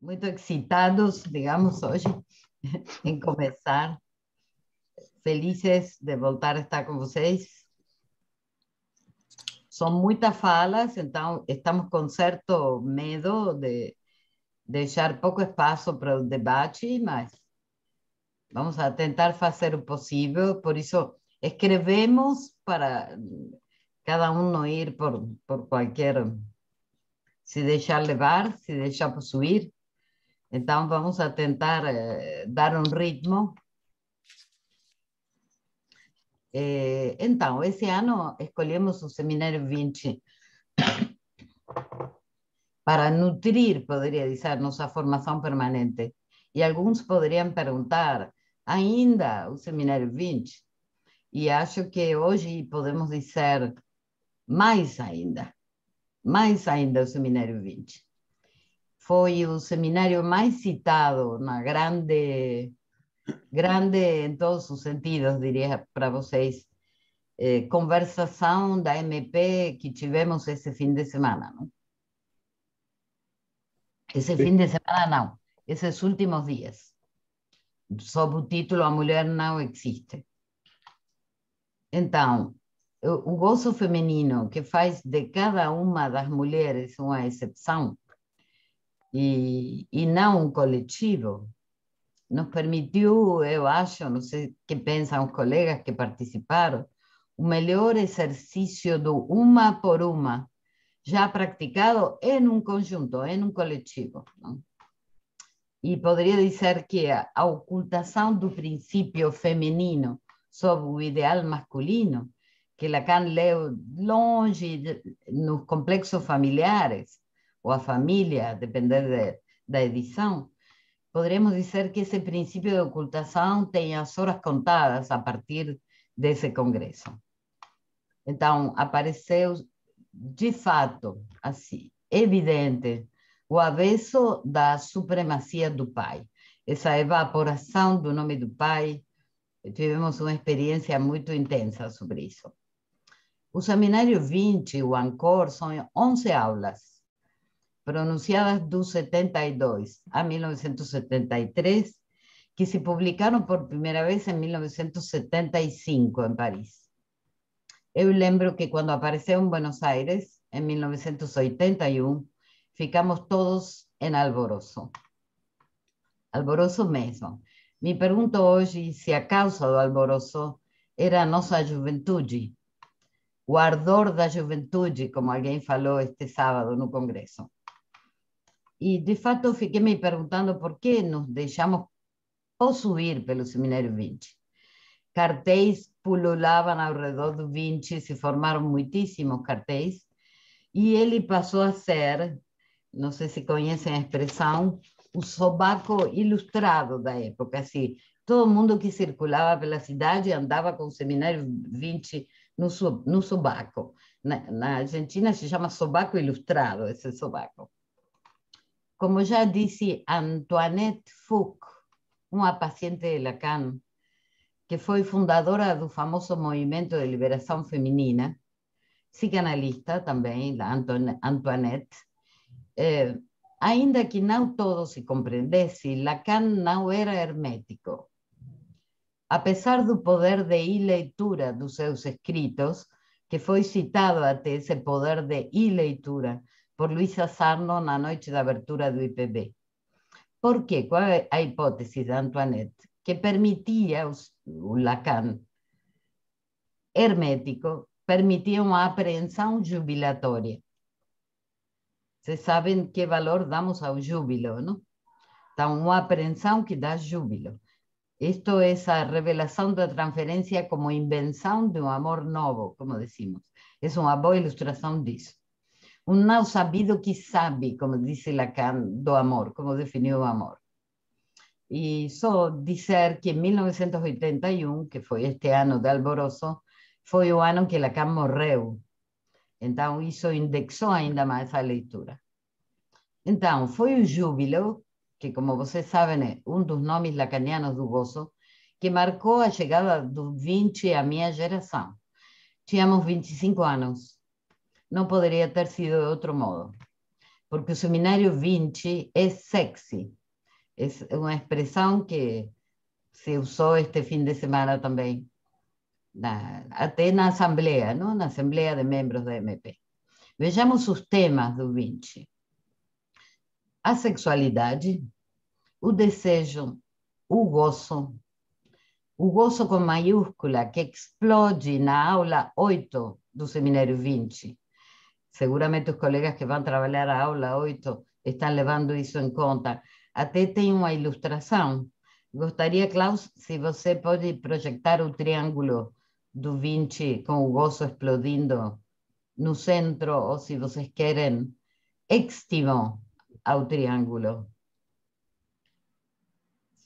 muito excitados, digamos, hoje, em começar. Felizes de voltar a estar com vocês. São muitas falas, então estamos com certo medo de deixar pouco espaço para o debate, mas vamos a tentar fazer o possível. Por isso, escrevemos para cada um não ir por qualquer, se deixar levar, se deixar possuir. Então, vamos a tentar dar um ritmo. Então, esse ano escolhemos o Seminário 20 para nutrir, poderia dizer, nossa formação permanente. E alguns poderiam perguntar, ainda o Seminário 20? E acho que hoje podemos dizer mais ainda o Seminário 20. Foi o seminário mais citado na grande em todos os sentidos, diria para vocês, conversação da MP que tivemos esse fim de semana, não? Esse fim de semana não, esses últimos dias, sob o título A Mulher Não Existe. Então, o gozo feminino, que faz de cada uma das mulheres uma exceção, e não um coletivo, nos permitiu, eu acho, não sei o que pensam os colegas que participaram, o melhor exercício do uma por uma, já praticado em um conjunto, em um coletivo. Não? E poderia dizer que a ocultação do princípio feminino sob o ideal masculino, que Lacan leu longe nos complexos familiares, ou a família, depender da edição, poderíamos dizer que esse princípio de ocultação tem as horas contadas a partir desse congresso. Então, apareceu, de fato, assim, evidente, o avesso da supremacia do pai, essa evaporação do nome do pai. Tivemos uma experiência muito intensa sobre isso. O Seminário 20, o ANCOR, são 11 aulas, pronunciadas do 72 a 1973, que se publicaram por primeira vez em 1975, em Paris. Eu lembro que quando apareceu em Buenos Aires, em 1981, ficamos todos em alvoroço. Alvoroço mesmo. Me pergunto hoje se a causa do alvoroço era a nossa juventude, o ardor da juventude, como alguém falou este sábado no Congresso. E, de fato, fiquei me perguntando por que nos deixamos possuir pelo Seminário 20. Cartéis pululavam ao redor do 20, se formaram muitíssimos cartéis, e ele passou a ser, não sei se conhecem a expressão, o sobaco ilustrado da época. Assim, todo mundo que circulava pela cidade andava com o Seminário 20 no sobaco. Na Argentina se chama sobaco ilustrado, esse sobaco. Como já disse Antoinette Fouque, uma paciente de Lacan, que foi fundadora do famoso movimento de liberação feminina, psicanalista também, Antoinette, ainda que não todo se compreendesse, Lacan não era hermético. Apesar do poder de ileitura dos seus escritos, que foi citado até esse poder de ileitura por Luisa Sarno na noite da abertura do IPB. Por quê? Qual é a hipótese de Antoinette? Que permitia o Lacan hermético, permitia uma apreensão jubilatória. Vocês sabem que valor damos ao júbilo, não? Então, uma apreensão que dá júbilo. Isto é a revelação da transferência como invenção de um amor novo, como decimos. É uma boa ilustração disso. Um não sabido que sabe, como disse Lacan, do amor, como definiu o amor. E só dizer que em 1981, que foi este ano de alvoroço, foi o ano que Lacan morreu. Então, isso indexou ainda mais a leitura. Então, foi o júbilo, que, como vocês sabem, é um dos nomes lacanianos do gozo, que marcou a chegada do 20 à minha geração. Tínhamos 25 anos. Não poderia ter sido de outro modo. porque o seminário Vinci é sexy. É uma expressão que se usou este fim de semana também, até na Assembleia, não? Na Assembleia de Membros da MP. Vejamos os temas do Vinci. A sexualidade, o desejo, o gozo com maiúscula, que explode na aula 8 do Seminário 20. Seguramente os colegas que vão trabalhar a aula 8 estão levando isso em conta. Até tem uma ilustração. Gostaria, Klaus, se você pode projetar o triângulo do 20 com o gozo explodindo no centro, ou se vocês querem, extremo ao triângulo.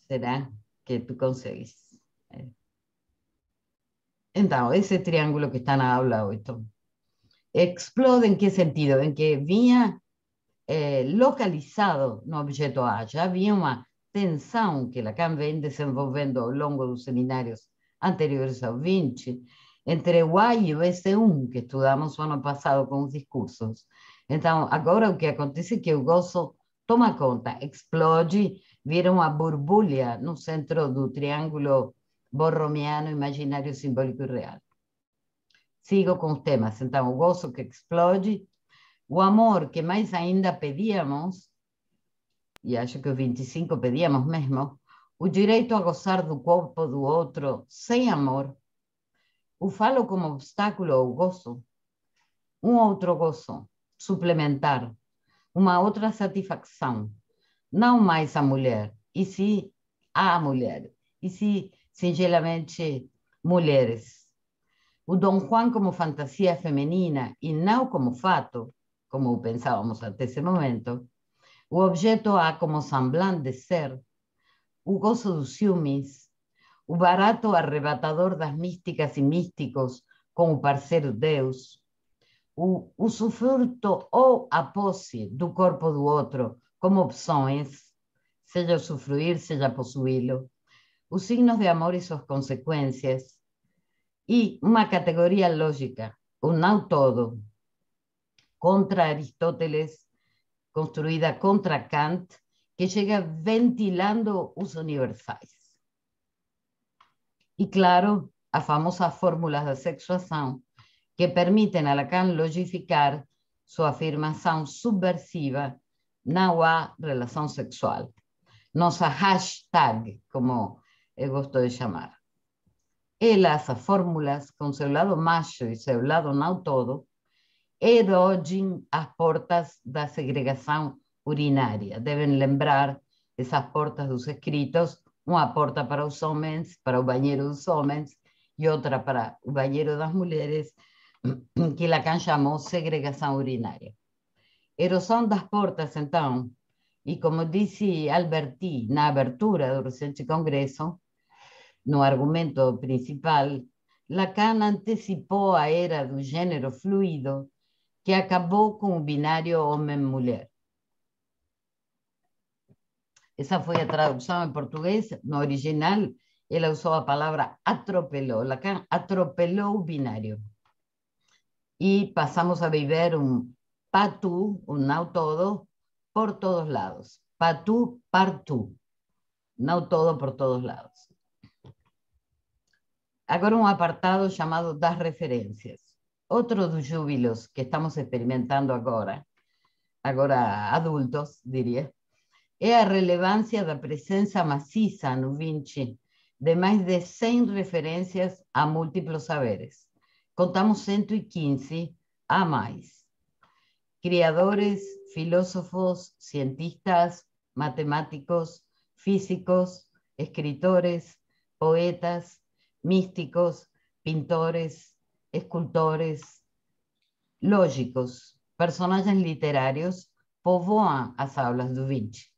Será que tu consegues? Então, esse triângulo que está na aula 8. Explode en qué sentido? En que vinha localizado no objeto A. Já havia uma tensão que Lacan vem desenvolvendo ao longo dos seminários anteriores ao 20, entre o A e o S1, que estudamos o ano passado com os discursos. Então, agora o que acontece é que o gozo toma conta, explode, vira uma borbulha no centro do triângulo borromiano, imaginário, simbólico e real. Sigo com os temas. Então, o gozo que explode, o amor que mais ainda pedíamos, e acho que os 25 pedíamos mesmo, o direito a gozar do corpo do outro sem amor, o falo como obstáculo ao gozo, um outro gozo suplementar, uma outra satisfação, não mais a mulher, e sim a mulher, e sim, singelamente, mulheres. O Dom Juan como fantasia feminina e não como fato, como pensávamos até esse momento, o objeto A como semblante de ser, o gozo dos ciúmes, o barato arrebatador das místicas e místicos com o parceiro Deus, o usufruto ou a posse do corpo do outro como opções, seja usufruir, seja possuí-lo, os signos de amor e suas consequências, e uma categoria lógica, o não todo, contra Aristóteles, construída contra Kant, que chega ventilando os universais. E, claro, as famosas fórmulas da sexuação, que permitem a Lacan logificar sua afirmação subversiva: não há relação sexual. Nossa hashtag, como eu gosto de chamar. Elas, as fórmulas, com seu lado macho e seu lado não todo, erogem as portas da segregação urinária. Devem lembrar essas portas dos escritos, uma porta para os homens, para o banheiro dos homens, e outra para o banheiro das mulheres, que Lacan chamou segregação urinária. Erosão das portas, então, e como disse Alberti na abertura do recente congresso, no argumento principal, Lacan antecipou a era do gênero fluido, que acabou com o binário homem-mulher. Essa foi a tradução em português. No original, ela usou a palavra atropelou. Lacan atropelou o binário. E passamos a viver um partout, um não todo, por todos lados. Partout, partout. Não todo por todos lados. Agora um apartado chamado das referências. Outro dos júbilos que estamos experimentando agora adultos, diria, é a relevância da presença maciça no Vinci de mais de 100 referências a múltiplos saberes. Contamos 115 a mais. Criadores, filósofos, cientistas, matemáticos, físicos, escritores, poetas, místicos, pintores, escultores, lógicos, personagens literários povoam as aulas do Vinci.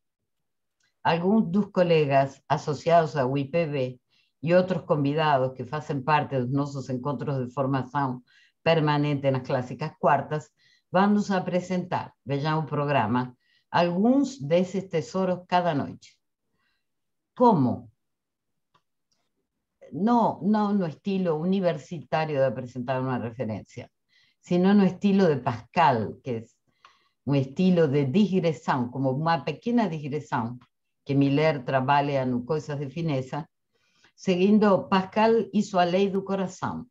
Alguns dos colegas associados ao IPB e outros convidados que fazem parte dos nossos encontros de formação permanente nas clássicas quartas vão nos apresentar, vejam o programa, alguns desses tesouros cada noite. Como? No no estilo universitario de presentar una referencia, sino no estilo de Pascal, que es um estilo de digressão, como uma pequena digressão, que Miller trabalha no Coisas de Fineza, seguindo Pascal e sua lei do coração.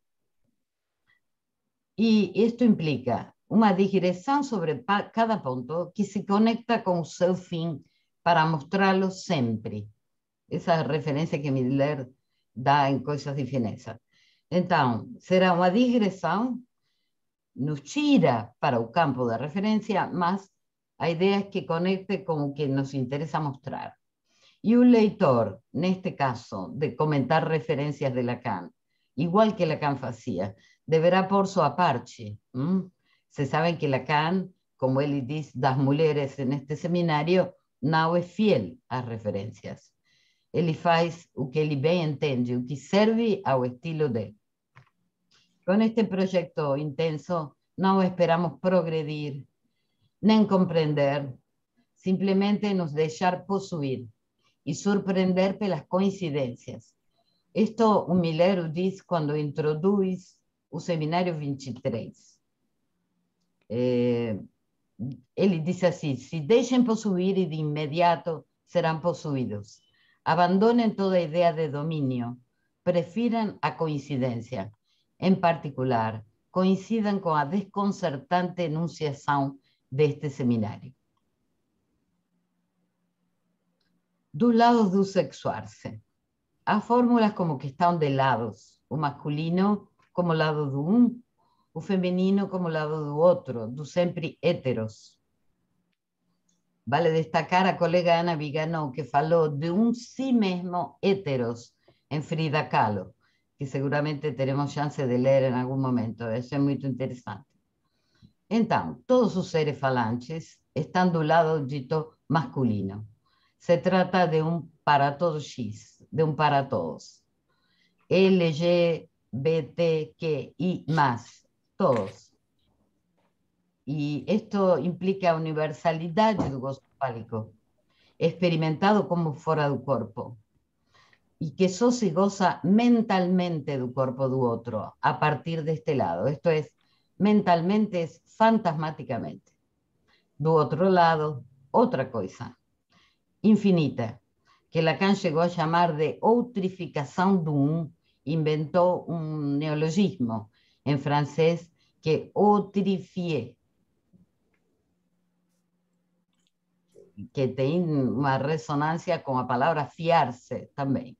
E isto implica uma digressão sobre cada ponto que se conecta com o seu fim para mostrá-lo sempre. Essa é a referência que Miller dá em Coisas de Fineza. Então, será uma digressão, nos tira para o campo da referência, mas a ideia é que conecte com o que nos interessa mostrar. E o leitor, neste caso, de comentar referências de Lacan, igual que Lacan fazia, deverá pôr sua parte. Se sabem que Lacan, como ele diz das mulheres neste seminário, não é fiel às referências. Ele faz o que ele bem entende, o que serve ao estilo dele. Com este projeto intenso, não esperamos progredir, nem compreender, simplesmente nos deixar possuir e surpreender pelas coincidências. Isto o Miller diz quando introduz o Seminário 23. Ele diz assim: se deixem possuir e de imediato serão possuídos. Abandonem toda a ideia de domínio. Prefiram a coincidência. Em particular, coincidam com a desconcertante enunciação deste seminário. Dos lados do sexuar-se. Há fórmulas como que estão de lados, o masculino como lado do o feminino como lado do outro, dos sempre héteros. Vale destacar a colega Ana Viganó, que falou de si mesmo héteros em Frida Kahlo, que seguramente teremos chance de ler em algum momento. Isso é muito interessante. Então, todos os seres falantes estão do lado dito masculino. Se trata de para todos X, de para todos. LGBTQI+, todos. E isto implica a universalidade do gozo fálico, experimentado como fora do corpo, e que só se goza mentalmente do corpo do outro, a partir deste lado. Isto é, mentalmente, fantasmaticamente. Do outro lado, outra coisa, infinita, que Lacan chegou a chamar de outrificação do inventou um neologismo em francês que é outrifier, que tem uma ressonância com a palavra fiar-se também.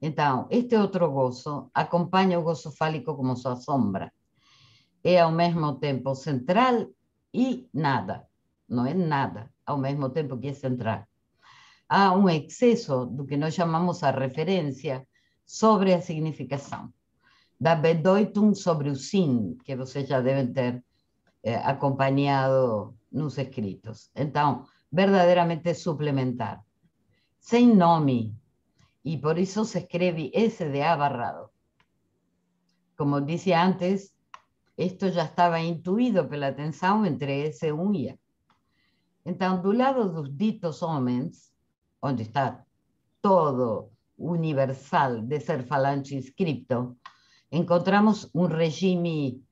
Então, este outro gozo acompanha o gozo fálico como sua sombra. É ao mesmo tempo central e nada. Não é nada, ao mesmo tempo que é central. Há um excesso do que nós chamamos a referência sobre a significação. Da Bedeutung sobre o Sinn, que vocês já devem ter acompanhado nos escritos. Então, verdadeiramente suplementar. Sem nome, e por isso se escreve SDA barrado. Como disse antes, isto já estava intuído pela tensão entre S1 e A. Então, do lado dos ditos homens, onde está todo universal de ser falante inscripto, encontramos um regime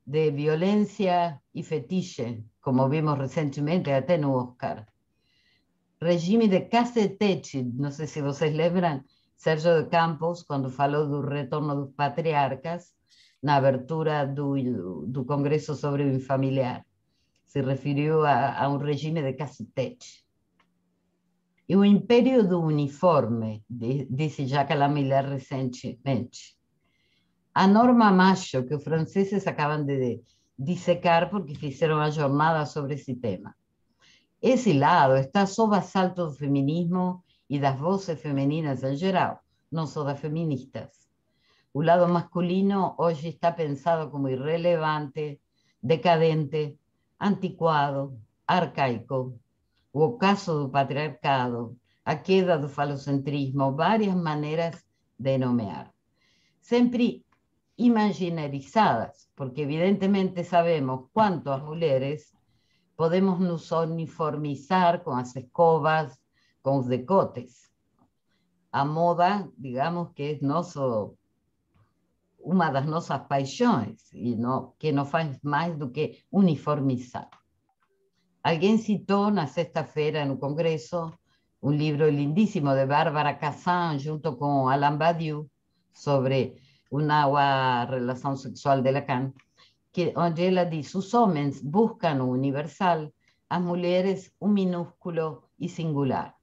de violência e fetiche, como vimos recentemente até no Oscar. Regime de cacetete, não sei se vocês lembram, Sérgio de Campos, quando falou do retorno dos patriarcas, na abertura do Congresso sobre o Infamiliar, se referiu a um regime de cacetete. E o império do uniforme, disse Jacques Lamillard recentemente. A norma macho, que os franceses acabam de dissecar porque fizeram a jornada sobre esse tema. Esse lado está sob assalto do feminismo e das vozes femininas em geral, não só das feministas. O lado masculino hoje está pensado como irrelevante, decadente, antiquado, arcaico. O ocaso do patriarcado, a queda do falocentrismo, várias maneiras de nomear. Sempre imaginarizadas, porque evidentemente sabemos quanto as mulheres podemos nos uniformizar com as escovas, com os decotes. A moda, digamos que é uma das nossas paixões, e que não faz mais do que uniformizar. Alguien citó na sexta-feira no Congresso un libro lindísimo de Bárbara Cassin junto con Alain Badiou sobre una relación sexual de Lacan, onde ela diz: os homens buscam o universal, as mulheres o minúsculo e singular.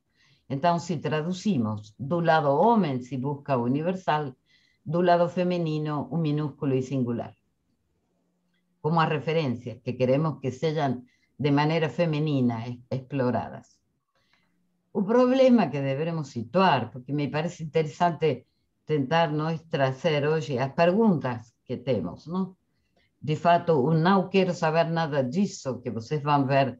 Então, se traduzimos, do lado homem se busca o universal, do lado feminino o minúsculo e singular. Como as referências que queremos que sejam de maneira feminina exploradas. O problema que devemos situar, porque me parece interessante tentar nós trazer hoje as perguntas que temos, não? De fato, o não quero saber nada disso, que vocês vão ver,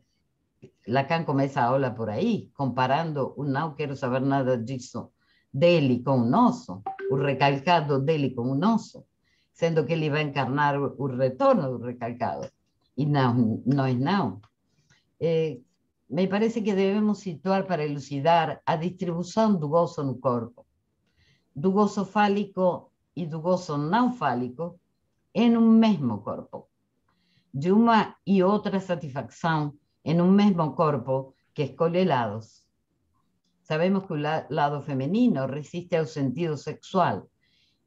Lacan começa a aula por aí, comparando o não quero saber nada disso dele com o nosso, o recalcado dele com o nosso, sendo que ele vai encarnar o retorno do recalcado. E não, nós não. Me parece que devemos situar para elucidar a distribuição do gozo no corpo, do gozo fálico e do gozo não fálico em um mesmo corpo, de uma e outra satisfação em um mesmo corpo que escolhe lados. Sabemos que o lado feminino resiste ao sentido sexual.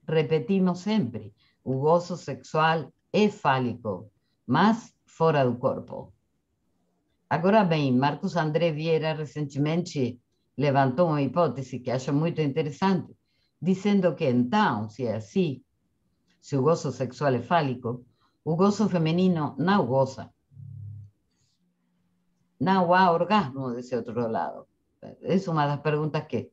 Repetimos sempre, o gozo sexual é fálico, mas fora do corpo. Agora bem, Marcos André Vieira recentemente levantou uma hipótese que acho muito interessante, dizendo que então, se é assim, se o gozo sexual é fálico, o gozo feminino não goza. Não há orgasmo desse outro lado. Essa é uma das perguntas que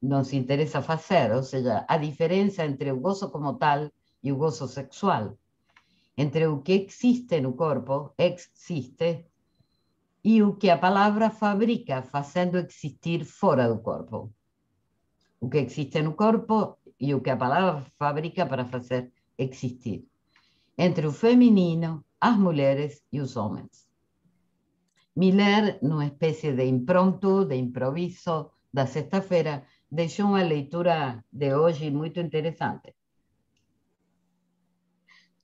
nos interessa fazer, ou seja, a diferença entre o gozo como tal e o gozo sexual. Entre o que existe no corpo, existe, e o que a palavra fabrica, fazendo existir fora do corpo. O que existe no corpo e o que a palavra fabrica para fazer existir. Entre o feminino, as mulheres e os homens. Miller, numa espécie de impromptu, de improviso da sexta-feira, deixou uma leitura de hoje muito interessante.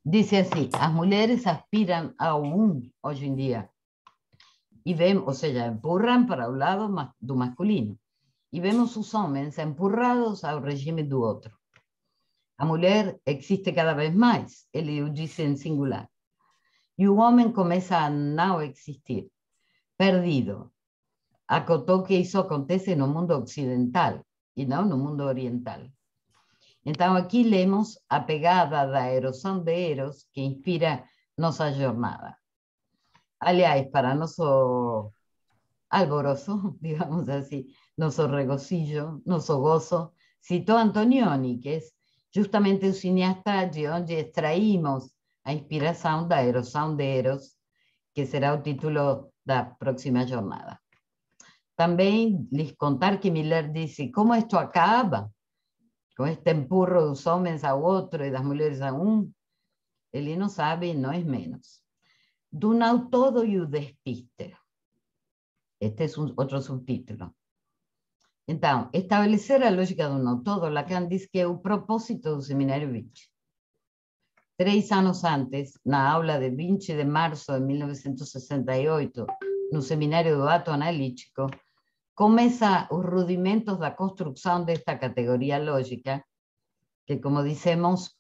Disse assim: as mulheres aspiram ao hoje em dia. E vemos, ou seja, empurram para o lado do masculino. E vemos os homens empurrados ao regime do outro. A mulher existe cada vez mais, ele o disse em singular. E o homem começa a não existir, perdido. Acotou que isso acontece no mundo ocidental e não no mundo oriental. Então, aqui lemos a pegada da erosão de Eros que inspira nossa jornada. Aliás, para nosso alborozo, digamos así, nosso regozijo, nosso gozo, citó Antonioni, que es justamente o cineasta de onde extraímos a inspiração da erosão de Eros, que será o título da próxima jornada. Também lhes contar que Miller disse: como isto acaba, com este empurro dos homens ao outro e das mulheres a ele não sabe, não é menos. Do não todo e o despiste. Este é outro subtítulo. Então, estabelecer a lógica do não todo, Lacan diz que é o propósito do Seminário 20. 3 anos antes, na aula de 20 de março de 1968, no Seminário do Ato Analítico, começa os rudimentos da construção desta categoria lógica, que, como dissemos,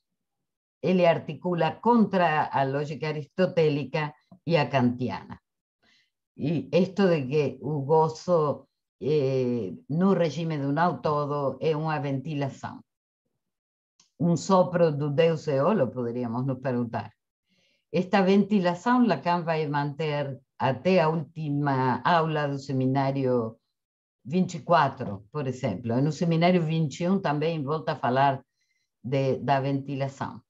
ele articula contra a lógica aristotélica e a kantiana. E isto de que o gozo no regime do não todo é uma ventilação. Um sopro do Deus Eolo, poderíamos nos perguntar. Esta ventilação Lacan vai manter até a última aula do seminário 24, por exemplo. No seminário 21 também volta a falar da ventilação.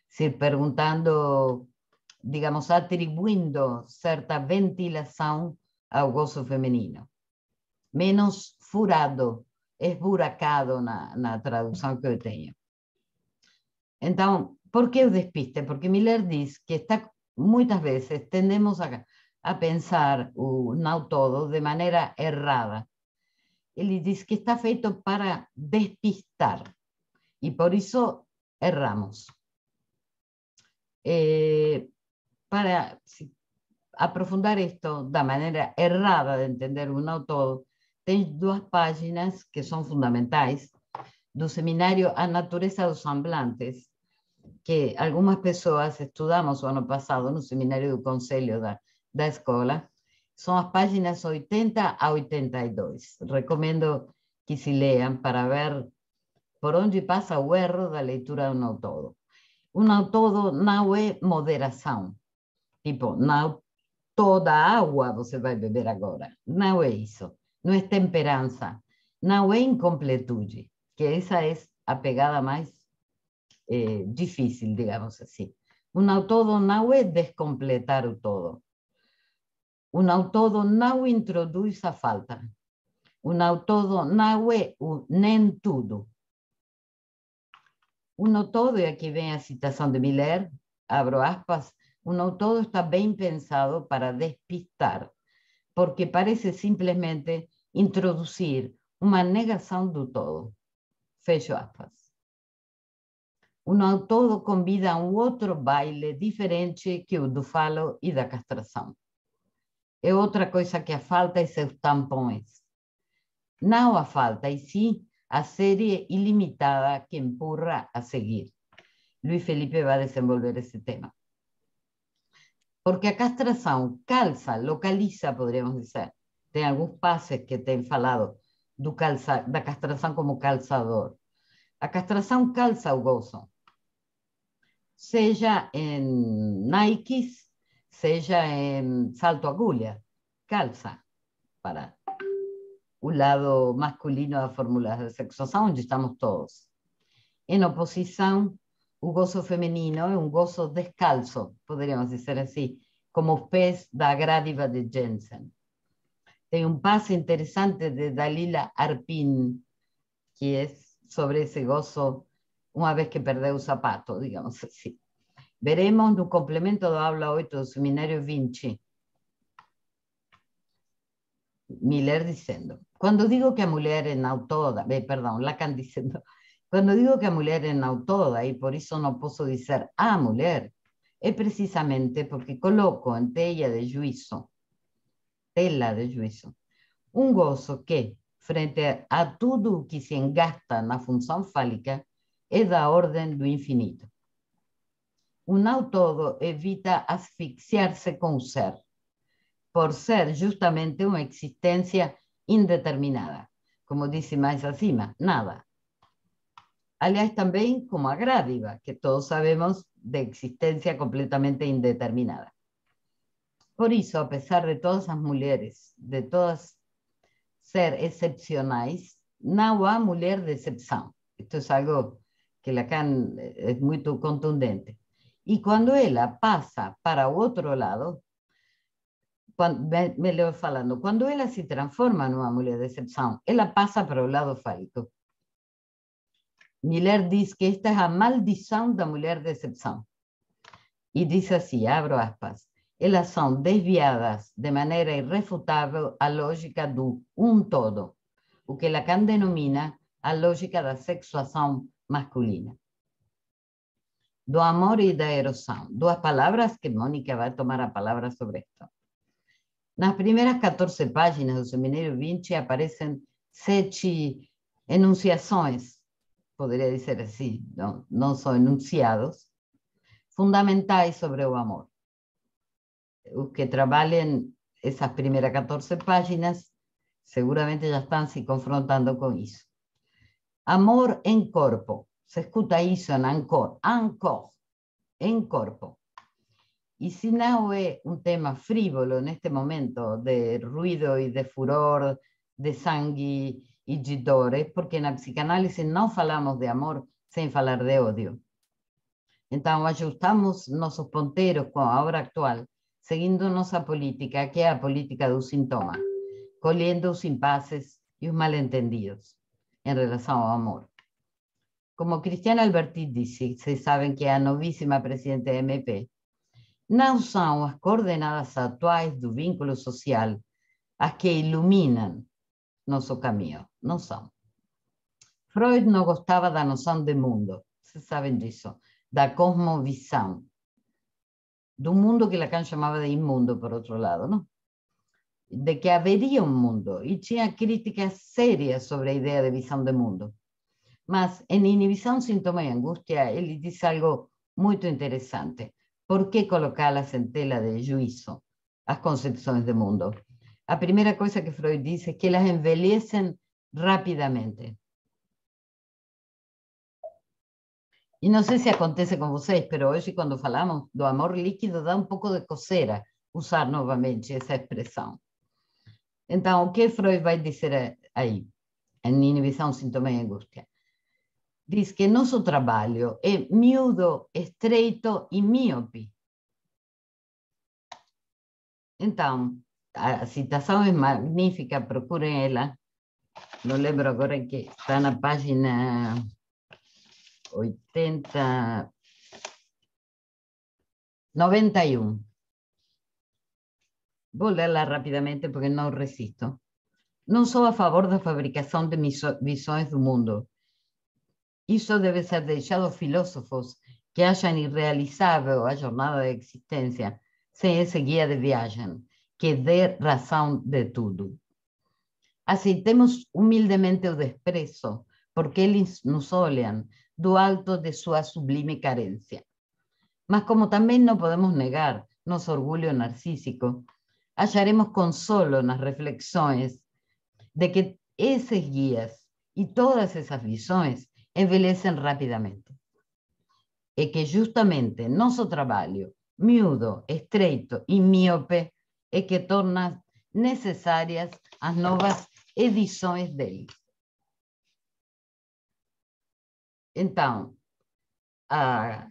Se perguntando, digamos, atribuindo certa ventilação ao gozo feminino. Menos furado, esburacado na tradução que eu tenho. Então, por que o despiste? Porque Miller diz que muitas vezes tendemos a pensar o não todo de maneira errada. Ele diz que está feito para despistar e por isso erramos. aprofundar isto da maneira errada de entender o não todo, tem duas páginas que são fundamentais do seminário A Natureza dos Semblantes, que algumas pessoas estudamos o ano passado no seminário do conselho da escola. São as páginas 80 a 82. Recomendo que se leiam para ver por onde passa o erro da leitura do não todo. O não todo não é moderação. Tipo, não toda a água você vai beber agora. Não é isso. Não é temperança. Não é incompletude, que essa é a pegada mais difícil, digamos assim. O não todo não é descompletar o todo. O não todo não introduz a falta. O não todo não é o nem tudo. O não todo, e aqui vem a citação de Miller, abro aspas, o não todo está bem pensado para despistar, porque parece simplesmente introduzir uma negação do todo. Fecho aspas. O não todo convida a um outro baile diferente que o do falo e da castração. É outra coisa que a falta e seus tampões. Não a falta, e sim a série ilimitada que empurra a seguir. Luiz Felipe vai desenvolver esse tema. Porque a castração calça, localiza, poderíamos dizer. Tem alguns passes que têm falado da castração como calçador. A castração calça o gozo. Seja em Nikes, seja em salto agulha. Calça para o lado masculino da fórmula de sexuação, onde estamos todos. Em oposição, o gozo feminino é um gozo descalço, poderíamos dizer assim, como os pés da grádiva de Jensen. Tem um passo interessante de Dalila Arpin, que é sobre esse gozo uma vez que perdeu o sapato, digamos assim. Veremos no complemento da aula 8 do seminário 20, Miller dizendo, quando digo que a mulher é não toda, perdão, Lacan dizendo, quando digo que a mulher é não toda, e por isso não posso dizer a mulher, é precisamente porque coloco em tela de juízo, um gozo que, frente a tudo o que se engasta na função fálica, é da ordem do infinito. O não todo evita asfixiar-se com o ser, por ser justamente uma existência indeterminada. Como disse mais acima, nada. Aliás, também como a grádiva, que todos sabemos de existência completamente indeterminada. Por isso, a pesar de todas as mulheres, de todas ser excepcionais, não há mulher de exceção. Isto é algo que Lacan é muito contundente. E quando ela passa para o outro lado, melhor falando, quando ela se transforma numa mulher de exceção, ela passa para o lado fálico. Miller diz que esta é a maldição da mulher de exceção. E diz assim, abro aspas, elas são desviadas de maneira irrefutável à lógica do todo, o que Lacan denomina a lógica da sexuação masculina. Do amor e da eroção. Duas palavras que Mônica vai tomar a palavra sobre isto. Nas primeiras 14 páginas do seminário 20 aparecem 7 enunciações, poderia dizer assim, não são enunciados, fundamentais sobre o amor. Os que trabalhem essas primeiras 14 páginas seguramente já estão se confrontando com isso. Amor em corpo. Se escuta isso em Ancor. Ancor. Em corpo. E se não é um tema frívolo neste momento de ruído e de furor, de sangue e de dores, porque na psicanálise não falamos de amor sem falar de ódio. Então, ajustamos nossos ponteiros com a hora atual, seguindo nossa política, que é a política do sintoma, colhendo os impasses e os mal-entendidos em relação ao amor. Como Cristiana Alberti disse, vocês sabem que é a novíssima presidente da MP, não são as coordenadas atuais do vínculo social as que iluminam nosso caminho, não são. Freud não gostava da noção de mundo, vocês sabem disso, da cosmovisão. de un mundo que Lacan llamaba de inmundo, por otro lado, ¿no? De que habería un mundo, y tinha críticas serias sobre a idea de visão de mundo. Mas, en Inibição, Sintoma e Angústia, ele diz algo muito interessante. Por que colocá-las em tela de juízo, as concepções de mundo? A primeira coisa que Freud diz é que elas envelhecem rapidamente. E não sei se acontece com vocês, mas hoje, quando falamos do amor líquido, dá um pouco de coceira usar novamente essa expressão. Então, o que Freud vai dizer aí, em Inibição, Sintoma e Angústia? Diz que nosso trabalho é miúdo, estreito e míope. Então, a citação é magnífica, procurem ela. Não lembro agora que está na página 91. Vou lê-la rapidamente porque não resisto. Não sou a favor da fabricação de visões do mundo. Isso deve ser deixado aos filósofos que acham irrealizável a jornada da existência sem esse guia de viagem, que dê razão de tudo. Aceitemos humildemente o desprezo, porque eles nos olham do alto de sua sublime carência. Mas como também não podemos negar nosso orgulho narcísico, acharemos consolo nas reflexões de que esses guias e todas essas visões envelhecem rapidamente. E que justamente nosso trabalho, miúdo, estreito e míope, é que torna necessárias as novas edições deles. Então, a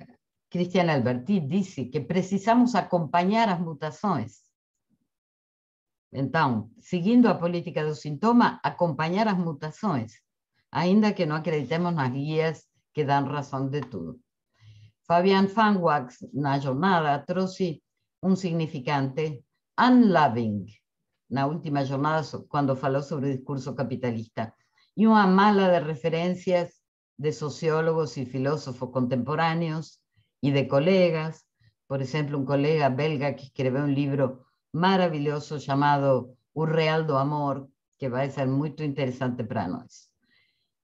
Cristiana Alberti disse que precisamos acompanhar as mutações. Então, seguindo a política do sintoma, acompanhar as mutações, ainda que não acreditemos nas guias que dão razão de tudo. Fabian Fanwax, na jornada, trouxe um significante unloving, na última jornada, quando falou sobre o discurso capitalista, e uma mala de referências de sociólogos e filósofos contemporâneos e de colegas. Por exemplo, um colega belga que escreveu um livro maravilhoso chamado O Real do Amor, que vai ser muito interessante para nós.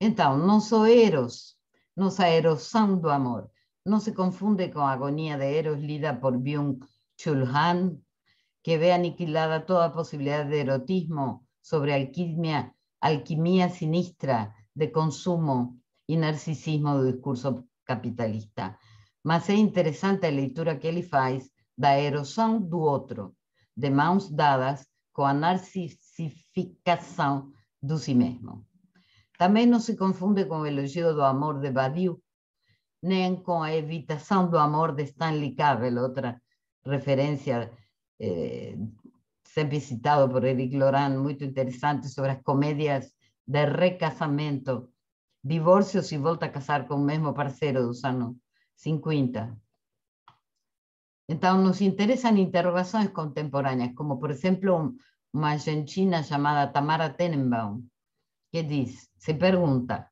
Então, nosso Eros, nossa erosão do amor, não se confunde com a agonia de Eros lida por Byung-Chul Han, que vê aniquilada toda a possibilidade de erotismo sobre a alquimia sinistra de consumo e narcisismo do discurso capitalista. Mas é interessante a leitura que ele faz da erosão do outro, de mãos dadas com a narcisificação do si mesmo. Também não se confunde com o elogio do amor de Badiou, nem com a evitação do amor de Stanley Cavell, outra referência sempre citado por Eric Laurent, muito interessante, sobre as comédias de recasamento, divórcios e volta a casar com o mesmo parceiro dos anos 50. Então, nos interessam interrogações contemporâneas, como, por exemplo, uma argentina chamada Tamara Tenenbaum, que diz, se pergunta,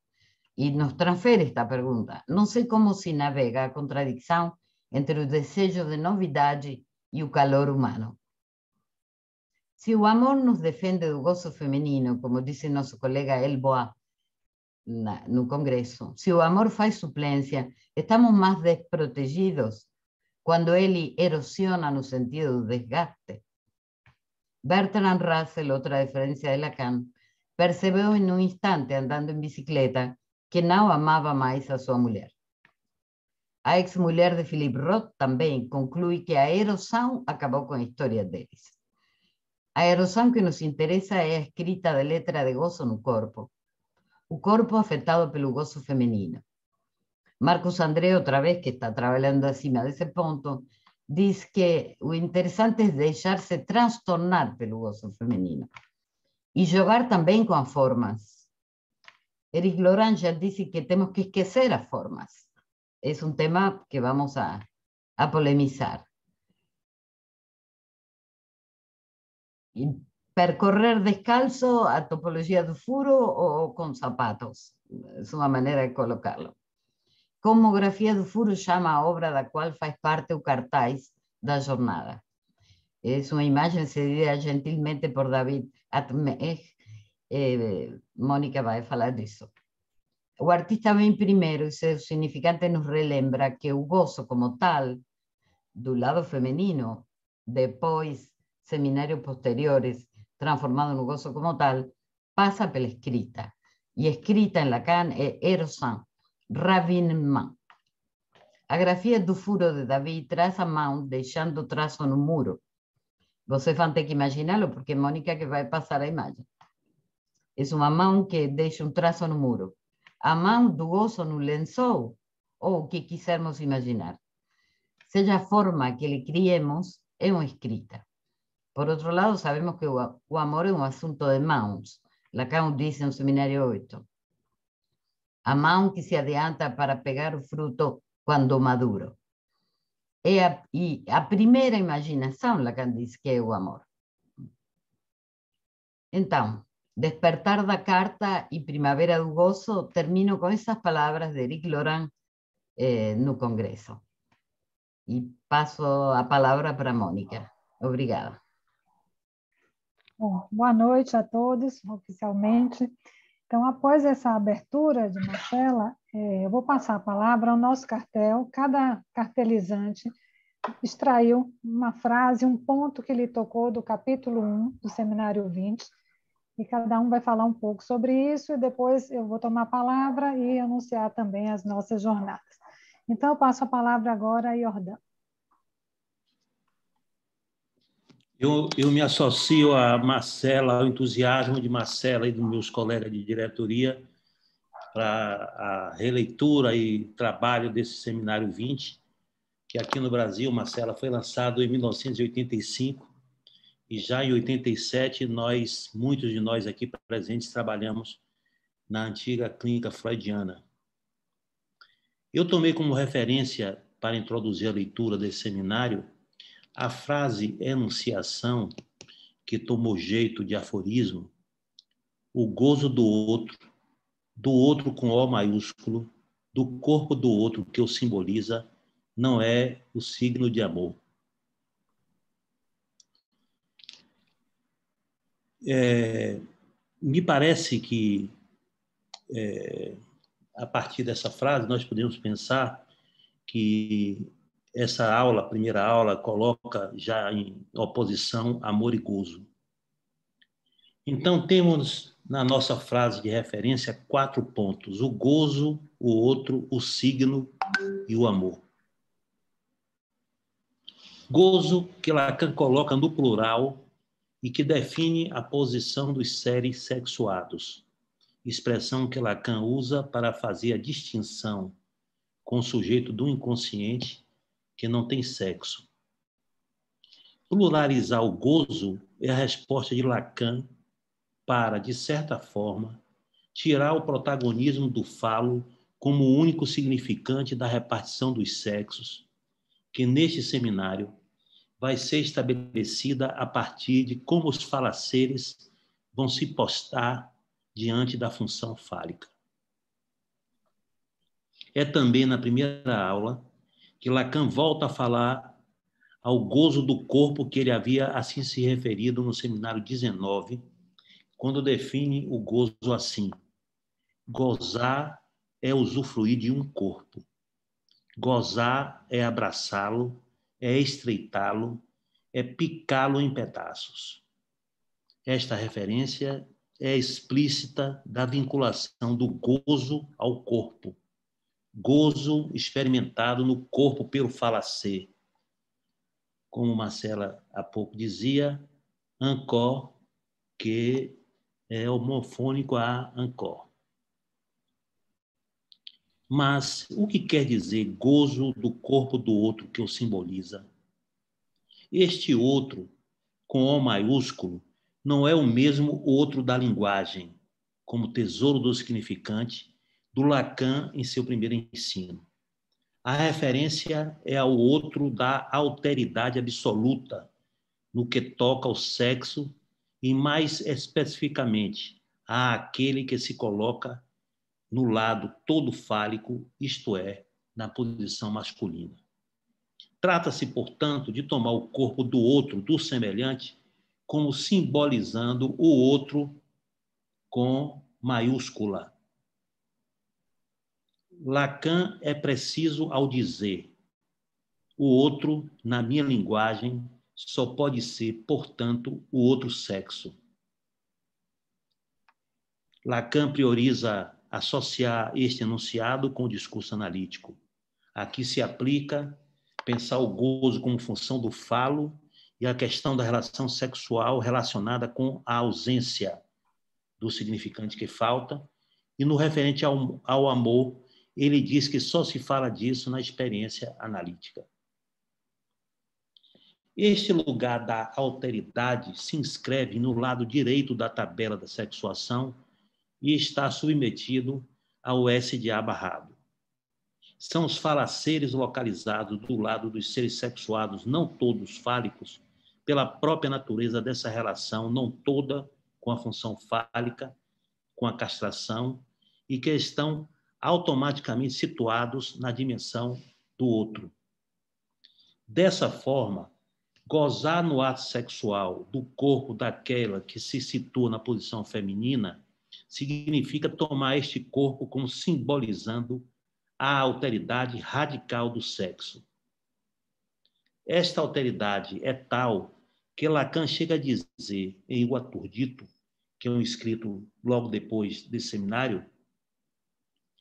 e nos transfere esta pergunta, não sei como se navega a contradição entre o desejo de novidade e o calor humano. Se o amor nos defende do gozo feminino, como disse nosso colega Elboa no Congresso, se o amor faz suplência, estamos mais desprotegidos quando ele erosiona no sentido do desgaste. Bertrand Russell, outra referência de Lacan, percebeu em um instante, andando em bicicleta, que não amava mais a sua mulher. A ex-mulher de Philip Roth também conclui que a erosão acabou com a história deles. A erosão que nos interessa é a escrita de letra de gozo no corpo. O corpo afetado pelo gozo feminino. Marcos André, outra vez, que está trabalhando acima desse ponto, diz que o interessante é deixar-se transtornar pelo gozo feminino. E jogar também com as formas. Eric Laurent já disse que temos que esquecer as formas. É um tema que vamos a polemizar. E percorrer descalço a topologia do furo ou com sapatos. É uma maneira de colocá-lo. Cosmografia do Furo chama a obra da qual faz parte o cartaz da jornada. Es una imagen cedida gentilmente por David Atmeg. Mônica vai falar disso. O artista vem primeiro e seu significante nos relembra que o gozo como tal, do lado femenino, depois seminários posteriores, transformado no gozo como tal, passa pela escrita. E escrita em Lacan é erosan, ravinement. A grafia do furo de David traz a mão, deixando traço no muro. Vocês vão ter que imaginá-lo, porque é Mônica que vai passar a imagem. É uma mão que deixa um traço no muro. A mão do gozo no lençol, ou o que quisermos imaginar. Seja a forma que lhe criemos, é uma escrita. Por outro lado, sabemos que o amor é um assunto de mãos. Lacan diz no Seminário 8. A mão que se adianta para pegar o fruto quando maduro. E a primeira imaginação, Lacan diz que é o amor. Então, Despertar da Carta e Primavera do Gozo, termino com essas palavras de Éric Laurent no Congresso. E passo a palavra para a Mônica. Obrigada. Bom, boa noite a todos, oficialmente. Então, após essa abertura de Marcela, eu vou passar a palavra ao nosso cartel. Cada cartelizante extraiu uma frase, um ponto que lhe tocou do capítulo 1 do Seminário 20, e cada um vai falar um pouco sobre isso, e depois eu vou tomar a palavra e anunciar também as nossas jornadas. Então, eu passo a palavra agora a Iordã. Eu me associo a Marcela, ao entusiasmo de Marcela e dos meus colegas de diretoria para a releitura e trabalho desse Seminário 20, que aqui no Brasil, Marcela, foi lançado em 1985, e já em 87, muitos de nós aqui presentes, trabalhamos na antiga clínica freudiana. Eu tomei como referência, para introduzir a leitura desse seminário, a frase enunciação, que tomou jeito de aforismo: o gozo do outro com O maiúsculo, do corpo do outro que o simboliza, não é o signo de amor. Me parece que, a partir dessa frase, nós podemos pensar que essa aula, a primeira aula, coloca já em oposição amor e gozo. Então, temos na nossa frase de referência 4 pontos: o gozo, o outro, o signo e o amor. Gozo, que Lacan coloca no plural e que define a posição dos seres sexuados, expressão que Lacan usa para fazer a distinção com o sujeito do inconsciente que não tem sexo. Pluralizar o gozo é a resposta de Lacan para, de certa forma, tirar o protagonismo do falo como o único significante da repartição dos sexos, que neste seminário vai ser estabelecida a partir de como os falaceres vão se postar diante da função fálica. É também na primeira aula que Lacan volta a falar ao gozo do corpo que ele havia assim se referido no seminário 19, quando define o gozo assim: gozar é usufruir de um corpo. Gozar é abraçá-lo, é estreitá-lo, é picá-lo em pedaços. Esta referência é explícita da vinculação do gozo ao corpo. Gozo experimentado no corpo pelo falacer. Como Marcela há pouco dizia, encore, que é homofônico a encore. Mas o que quer dizer gozo do corpo do outro que o simboliza? Este outro, com O maiúsculo, não é o mesmo outro da linguagem, como tesouro do significante, do Lacan em seu primeiro ensino. A referência é ao outro da alteridade absoluta, no que toca ao sexo, e mais especificamente, àquele que se coloca no lado todo fálico, isto é, na posição masculina. Trata-se, portanto, de tomar o corpo do outro, do semelhante, como simbolizando o outro com maiúscula. Lacan é preciso ao dizer: o outro, na minha linguagem, só pode ser, portanto, o outro sexo. Lacan prioriza associar este enunciado com o discurso analítico. Aqui se aplica pensar o gozo como função do falo e a questão da relação sexual relacionada com a ausência do significante que falta. E no referente ao amor, ele diz que só se fala disso na experiência analítica. Este lugar da alteridade se inscreve no lado direito da tabela da sexuação e está submetido ao S de A barrado. São os falaceres localizados do lado dos seres sexuados, não todos fálicos, pela própria natureza dessa relação, não toda com a função fálica, com a castração, e que estão automaticamente situados na dimensão do outro. Dessa forma, gozar no ato sexual do corpo daquela que se situa na posição feminina significa tomar este corpo como simbolizando a alteridade radical do sexo. Esta alteridade é tal que Lacan chega a dizer em O Aturdito, que é um escrito logo depois desse seminário,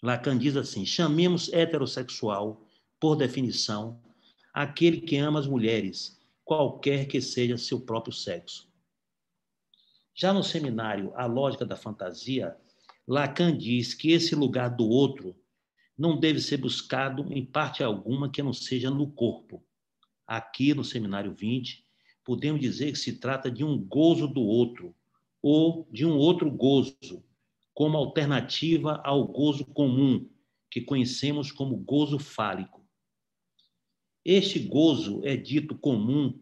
Lacan diz assim: chamemos heterossexual, por definição, aquele que ama as mulheres, qualquer que seja seu próprio sexo. Já no seminário A Lógica da Fantasia, Lacan diz que esse lugar do outro não deve ser buscado em parte alguma que não seja no corpo. Aqui, no seminário 20, podemos dizer que se trata de um gozo do outro, ou de um outro gozo, como alternativa ao gozo comum, que conhecemos como gozo fálico. Este gozo é dito comum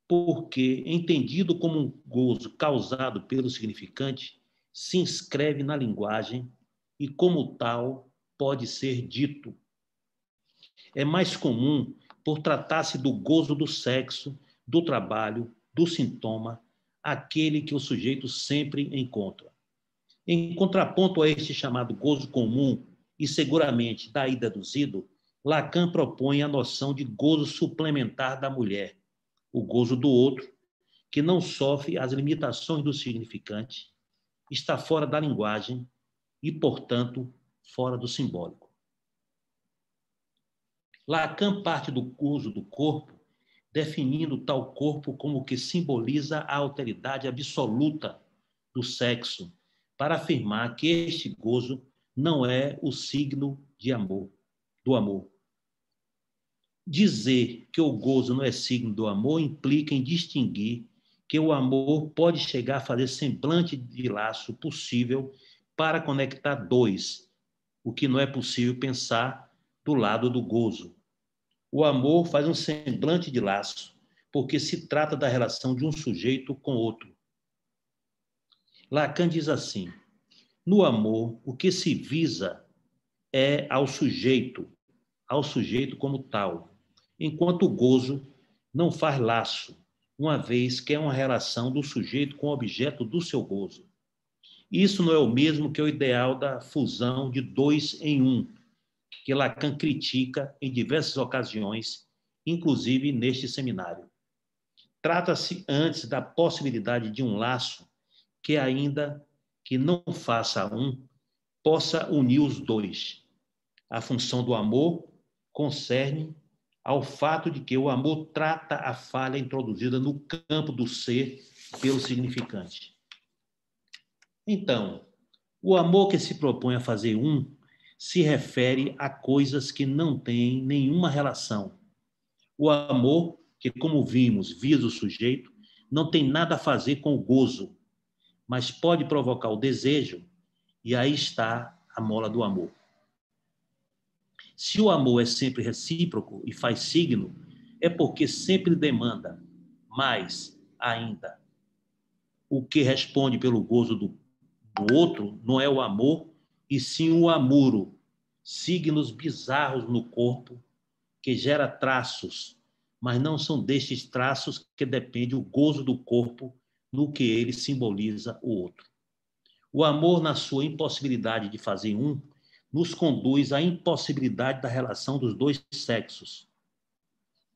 porque, entendido como um gozo causado pelo significante, se inscreve na linguagem e, como tal, pode ser dito. É mais comum por tratar-se do gozo do sexo, do trabalho, do sintoma, aquele que o sujeito sempre encontra. Em contraponto a este chamado gozo comum, e seguramente daí deduzido, Lacan propõe a noção de gozo suplementar da mulher, o gozo do outro, que não sofre as limitações do significante, está fora da linguagem e, portanto, fora do simbólico. Lacan parte do gozo do corpo, definindo tal corpo como o que simboliza a alteridade absoluta do sexo, para afirmar que este gozo não é o signo de amor, do amor. Dizer que o gozo não é signo do amor implica em distinguir que o amor pode chegar a fazer semblante de laço possível para conectar dois, o que não é possível pensar do lado do gozo. O amor faz um semblante de laço, porque se trata da relação de um sujeito com outro. Lacan diz assim: no amor, o que se visa é ao sujeito como tal, enquanto o gozo não faz laço, uma vez que é uma relação do sujeito com o objeto do seu gozo. Isso não é o mesmo que o ideal da fusão de dois em um, que Lacan critica em diversas ocasiões, inclusive neste seminário. Trata-se antes da possibilidade de um laço que, ainda que não faça um, possa unir os dois. A função do amor concerne ao fato de que o amor trata a falha introduzida no campo do ser pelo significante. Então, o amor que se propõe a fazer um se refere a coisas que não têm nenhuma relação. O amor, que, como vimos, visa o sujeito, não tem nada a fazer com o gozo, mas pode provocar o desejo, e aí está a mola do amor. Se o amor é sempre recíproco e faz signo, é porque sempre demanda mais ainda. O que responde pelo gozo do outro não é o amor, e sim o amuro, signos bizarros no corpo, que gera traços mas não são destes traços que depende o gozo do corpo no que ele simboliza o outro. O amor, na sua impossibilidade de fazer um, nos conduz à impossibilidade da relação dos dois sexos.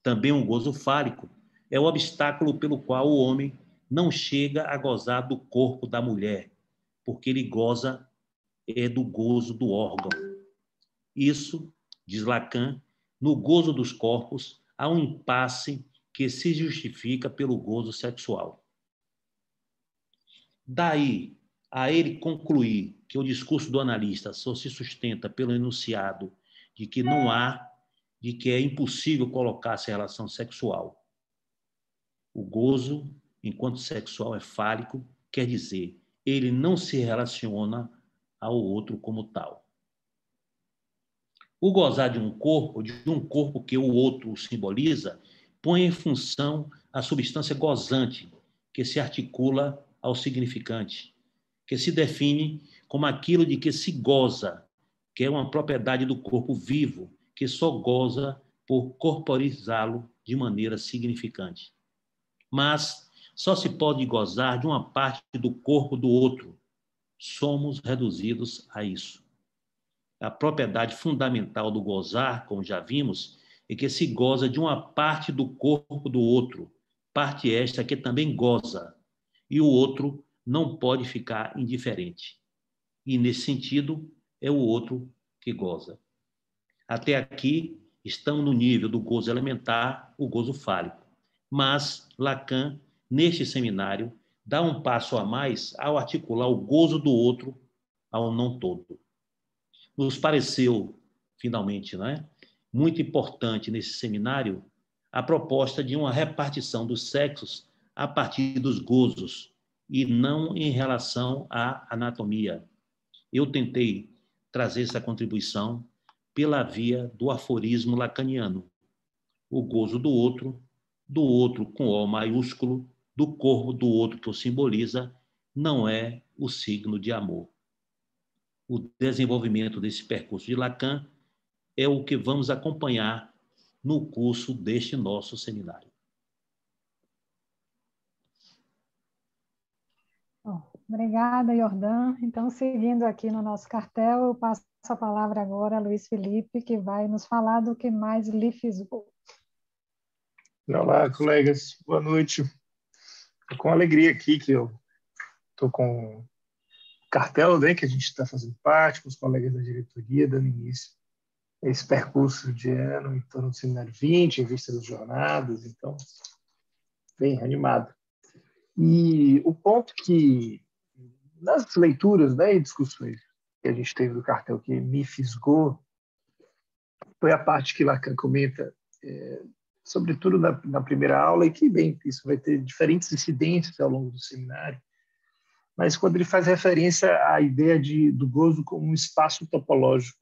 Também o gozo fálico é o obstáculo pelo qual o homem não chega a gozar do corpo da mulher, porque ele goza do gozo do órgão. Isso, diz Lacan, no gozo dos corpos há um impasse que se justifica pelo gozo sexual. Daí a ele concluir que o discurso do analista só se sustenta pelo enunciado de que não há, de que é impossível colocar-se em relação sexual. O gozo, enquanto sexual, é fálico, quer dizer, ele não se relaciona ao outro como tal. O gozar de um corpo que o outro simboliza, põe em função a substância gozante, que se articula ao significante, que se define como aquilo de que se goza, que é uma propriedade do corpo vivo, que só goza por corporizá-lo de maneira significante. Mas só se pode gozar de uma parte do corpo do outro. Somos reduzidos a isso. A propriedade fundamental do gozar, como já vimos, é que se goza de uma parte do corpo do outro, parte esta que também goza, e o outro não pode ficar indiferente. E, nesse sentido, é o outro que goza. Até aqui, estamos no nível do gozo elementar, o gozo fálico. Mas Lacan, neste seminário, dá um passo a mais ao articular o gozo do outro ao não todo. Nos pareceu, finalmente, muito importante nesse seminário a proposta de uma repartição dos sexos a partir dos gozos e não em relação à anatomia. Eu tentei trazer essa contribuição pela via do aforismo lacaniano. O gozo do outro com O maiúsculo, do corpo do outro que o simboliza, não é o signo de amor. O desenvolvimento desse percurso de Lacan é o que vamos acompanhar no curso deste nosso seminário. Obrigada, Jordan. Então, seguindo aqui no nosso cartel, eu passo a palavra agora a Luiz Felipe, que vai nos falar do que mais lhe fisgou. Olá, colegas. Boa noite. É com alegria aqui que eu estou com o cartel, que a gente está fazendo parte, com os colegas da diretoria, dando início a esse percurso de ano em torno do Seminário 20, em vista das jornadas, então, bem animado. E o ponto que, nas leituras e discussões que a gente teve do cartel que me fisgou, foi a parte que Lacan comenta, sobretudo na primeira aula, e que, bem, isso vai ter diferentes incidências ao longo do seminário, mas quando ele faz referência à ideia do gozo como um espaço topológico.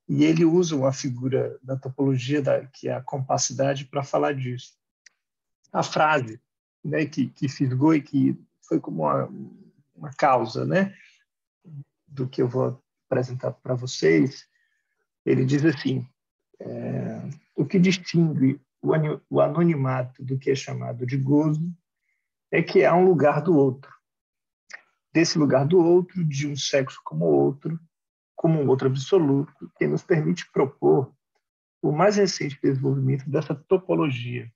E ele usa uma figura da topologia, que é a compacidade, para falar disso. A frase que fisgou e que foi como uma causa do que eu vou apresentar para vocês, ele diz assim, o que distingue o anonimato do que é chamado de gozo é que há um lugar do outro. Desse lugar do outro, de um sexo como um outro absoluto, que nos permite propor o mais recente desenvolvimento dessa topologia.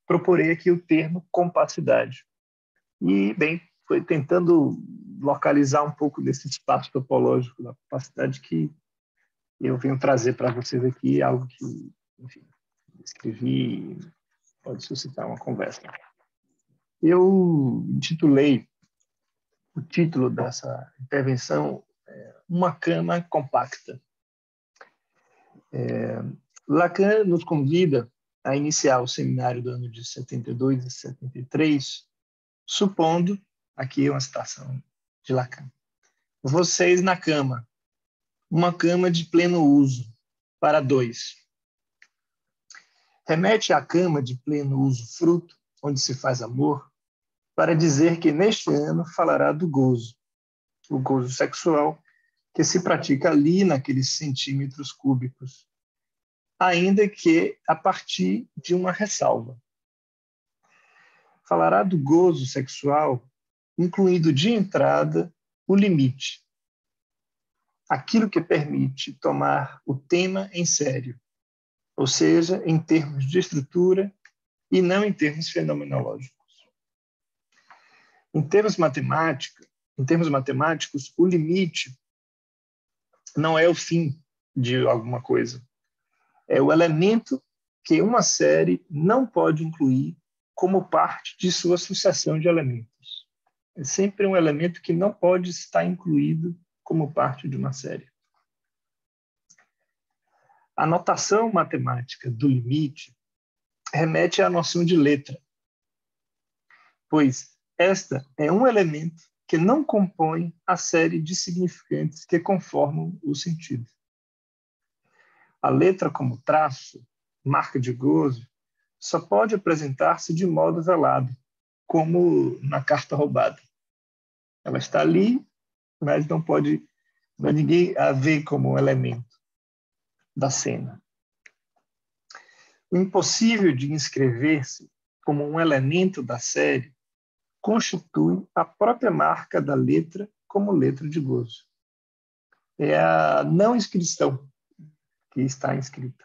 Proporei aqui o termo compacidade. E, bem, foi tentando localizar um pouco desse espaço topológico da compacidade que eu venho trazer para vocês aqui, algo que, enfim, escrevi e pode suscitar uma conversa. Eu intitulei o título dessa intervenção Uma Cama Compacta. Lacan nos convida a iniciar o seminário do ano de 72 e 73, supondo, aqui uma citação de Lacan, vocês na cama, uma cama de pleno uso, para dois. Remete à cama de pleno uso fruto, onde se faz amor, para dizer que neste ano falará do gozo, o gozo sexual, que se pratica ali naqueles centímetros cúbicos. ainda que a partir de uma ressalva. Falará do gozo sexual, incluindo de entrada o limite, aquilo que permite tomar o tema em sério, ou seja, em termos de estrutura e não em termos fenomenológicos. Em termos matemáticos, o limite não é o fim de alguma coisa. É o elemento que uma série não pode incluir como parte de sua sucessão de elementos. É sempre um elemento que não pode estar incluído como parte de uma série. A notação matemática do limite remete à noção de letra, pois esta é um elemento que não compõe a série de significantes que conformam o sentido. A letra como traço, marca de gozo, só pode apresentar-se de modo velado, como na carta roubada. Ela está ali, mas não ninguém a ver como um elemento da cena. O impossível de inscrever-se como um elemento da série constitui a própria marca da letra como letra de gozo. É a não inscrição que está inscrita.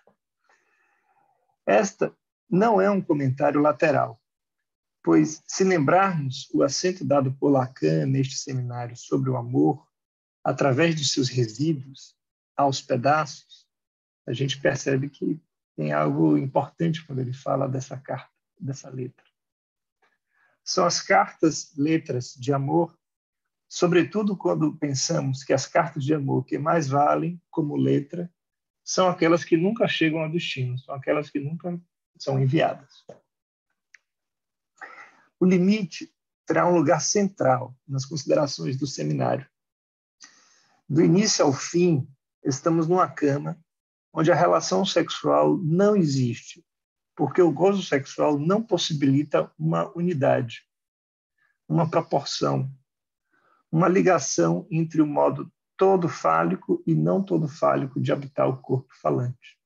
Esta não é um comentário lateral, pois, se lembrarmos o acento dado por Lacan neste seminário sobre o amor, através de seus resíduos, aos pedaços, a gente percebe que tem algo importante quando ele fala dessa carta, dessa letra. São as letras de amor, sobretudo quando pensamos que as cartas de amor que mais valem como letra são aquelas que nunca chegam ao destino, são aquelas que nunca são enviadas. O limite terá um lugar central nas considerações do seminário. Do início ao fim, estamos numa cama onde a relação sexual não existe, porque o gozo sexual não possibilita uma unidade, uma proporção, uma ligação entre o modo todo fálico e não todo fálico de habitar o corpo falante.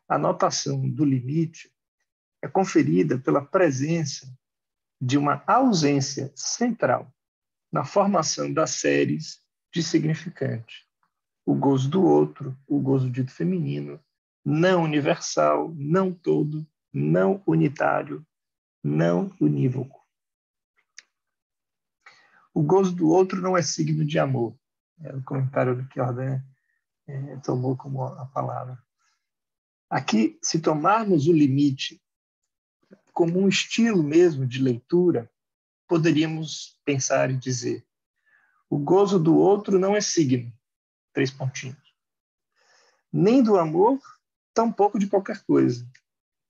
A notação do limite é conferida pela presença de uma ausência central na formação das séries de significante. O gozo do outro, o gozo dito feminino, não universal, não todo, não unitário, não unívoco. O gozo do outro não é signo de amor. É o comentário que Jordan tomou como a palavra. Aqui, se tomarmos o limite como um estilo mesmo de leitura, poderíamos pensar e dizer: o gozo do outro não é signo, 3 pontinhos. Nem do amor, tampouco de qualquer coisa.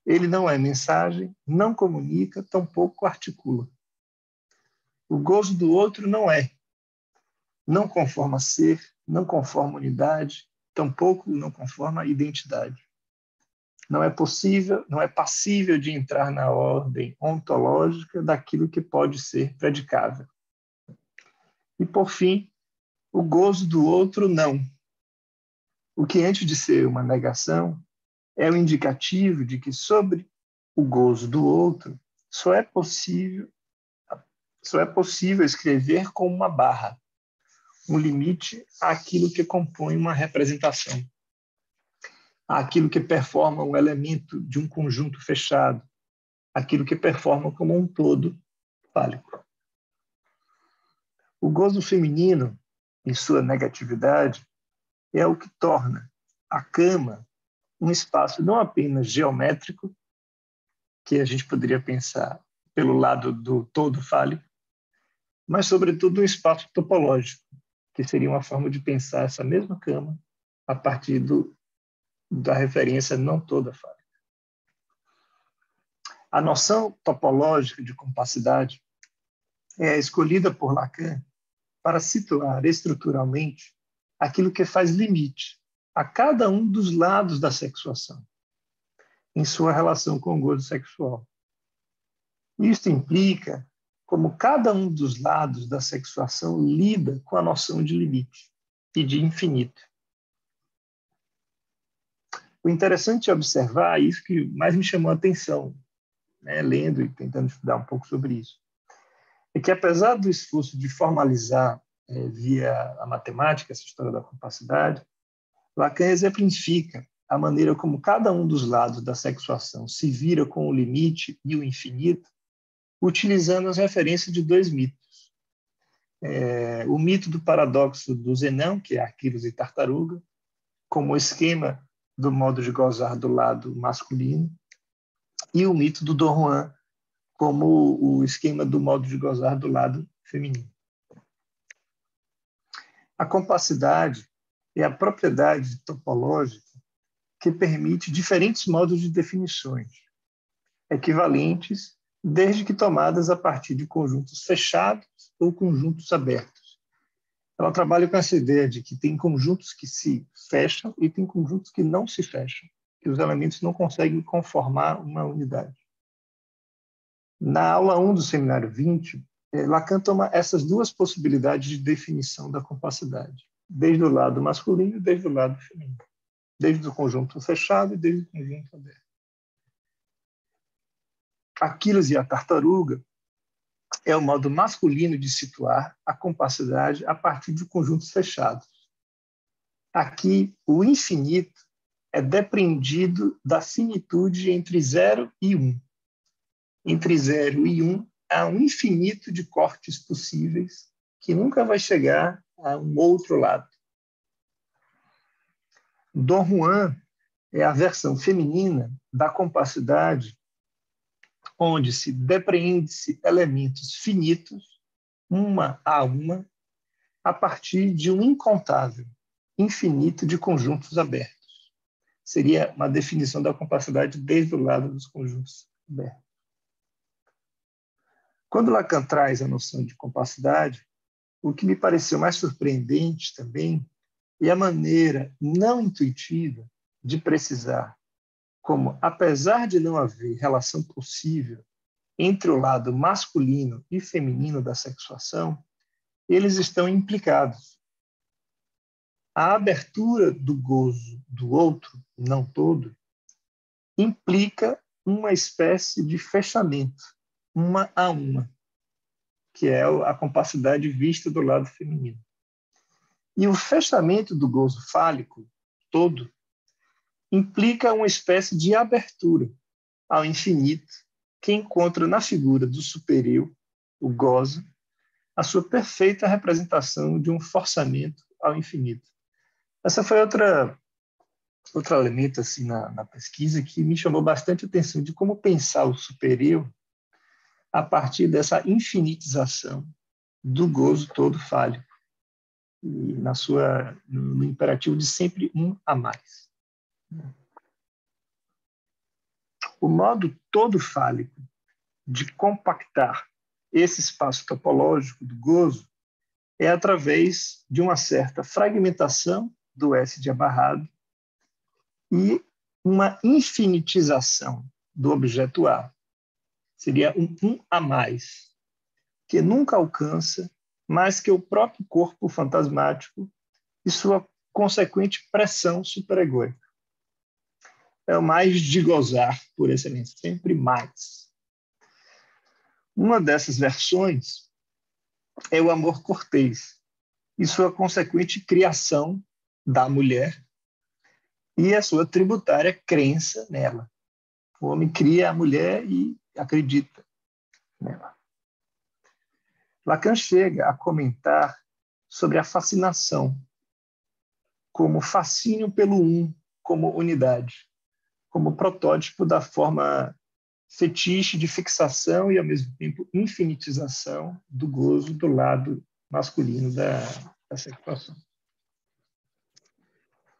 Ele não é mensagem, não comunica, tampouco articula. O gozo do outro não conforma ser, não conforma unidade, tampouco não conforma identidade. Não é passível de entrar na ordem ontológica daquilo que pode ser predicável. E, por fim, o gozo do outro não. O que, antes de ser uma negação, é o indicativo de que sobre o gozo do outro só é possível escrever com uma barra, um limite àquilo que compõe uma representação, àquilo que performa um elemento de um conjunto fechado, aquilo que performa como um todo fálico. O gozo feminino, em sua negatividade, é o que torna a cama um espaço não apenas geométrico, que a gente poderia pensar pelo lado do todo fálico, mas, sobretudo, um espaço topológico, que seria uma forma de pensar essa mesma cama a partir da referência não toda fálica. A noção topológica de compacidade é escolhida por Lacan para situar estruturalmente aquilo que faz limite a cada um dos lados da sexuação, em sua relação com o gozo sexual. Isto implica como cada um dos lados da sexuação lida com a noção de limite e de infinito. O interessante é observar isso que mais me chamou a atenção, né, lendo e tentando estudar um pouco sobre isso, é que apesar do esforço de formalizar via a matemática essa história da compacidade, Lacan exemplifica a maneira como cada um dos lados da sexuação se vira com o limite e o infinito, utilizando as referências de dois mitos. O mito do paradoxo do Zenão, que é Aquiles e Tartaruga, como esquema do modo de gozar do lado masculino, e o mito do Dom Juan, como o esquema do modo de gozar do lado feminino. A compacidade é a propriedade topológica que permite diferentes modos de definições, equivalentes, desde que tomadas a partir de conjuntos fechados ou conjuntos abertos. Ela trabalha com essa ideia de que tem conjuntos que se fecham e tem conjuntos que não se fecham, que os elementos não conseguem conformar uma unidade. Na aula 1 do seminário 20, Lacan toma essas duas possibilidades de definição da compacidade, desde o lado masculino e desde o lado feminino, desde o conjunto fechado e desde o conjunto aberto. Aquiles e a Tartaruga é o modo masculino de situar a compacidade a partir de conjuntos fechados. Aqui, o infinito é depreendido da finitude entre 0 e 1. Entre 0 e 1 há um infinito de cortes possíveis que nunca vai chegar a um outro lado. Dom Juan é a versão feminina da compacidade, onde se depreende-se elementos finitos, uma a partir de um incontável, infinito de conjuntos abertos. Seria uma definição da compacidade desde o lado dos conjuntos abertos. Quando Lacan traz a noção de compacidade, o que me pareceu mais surpreendente também é a maneira não intuitiva de precisar como, apesar de não haver relação possível entre o lado masculino e feminino da sexuação, eles estão implicados. A abertura do gozo do outro, não todo, implica uma espécie de fechamento, uma a uma, que é a compacidade vista do lado feminino. E o fechamento do gozo fálico todo implica uma espécie de abertura ao infinito que encontra na figura do superior, o gozo, a sua perfeita representação de um forçamento ao infinito. Essa foi outro elemento assim, na pesquisa que me chamou bastante atenção de como pensar o superior a partir dessa infinitização do gozo todo fálico, e no imperativo de sempre um a mais. O modo todo fálico de compactar esse espaço topológico do gozo é através de uma certa fragmentação do S de abarrado e uma infinitização do objeto A. Seria um a mais, que nunca alcança mais que o próprio corpo fantasmático e sua consequente pressão superegóica. É o mais de gozar, por excelência, sempre mais. Uma dessas versões é o amor cortês e sua consequente criação da mulher e a sua tributária crença nela. O homem cria a mulher e acredita nela. Lacan chega a comentar sobre a fascinação como fascínio pelo como unidade, como protótipo da forma fetiche de fixação e, ao mesmo tempo, infinitização do gozo do lado masculino da sexuação.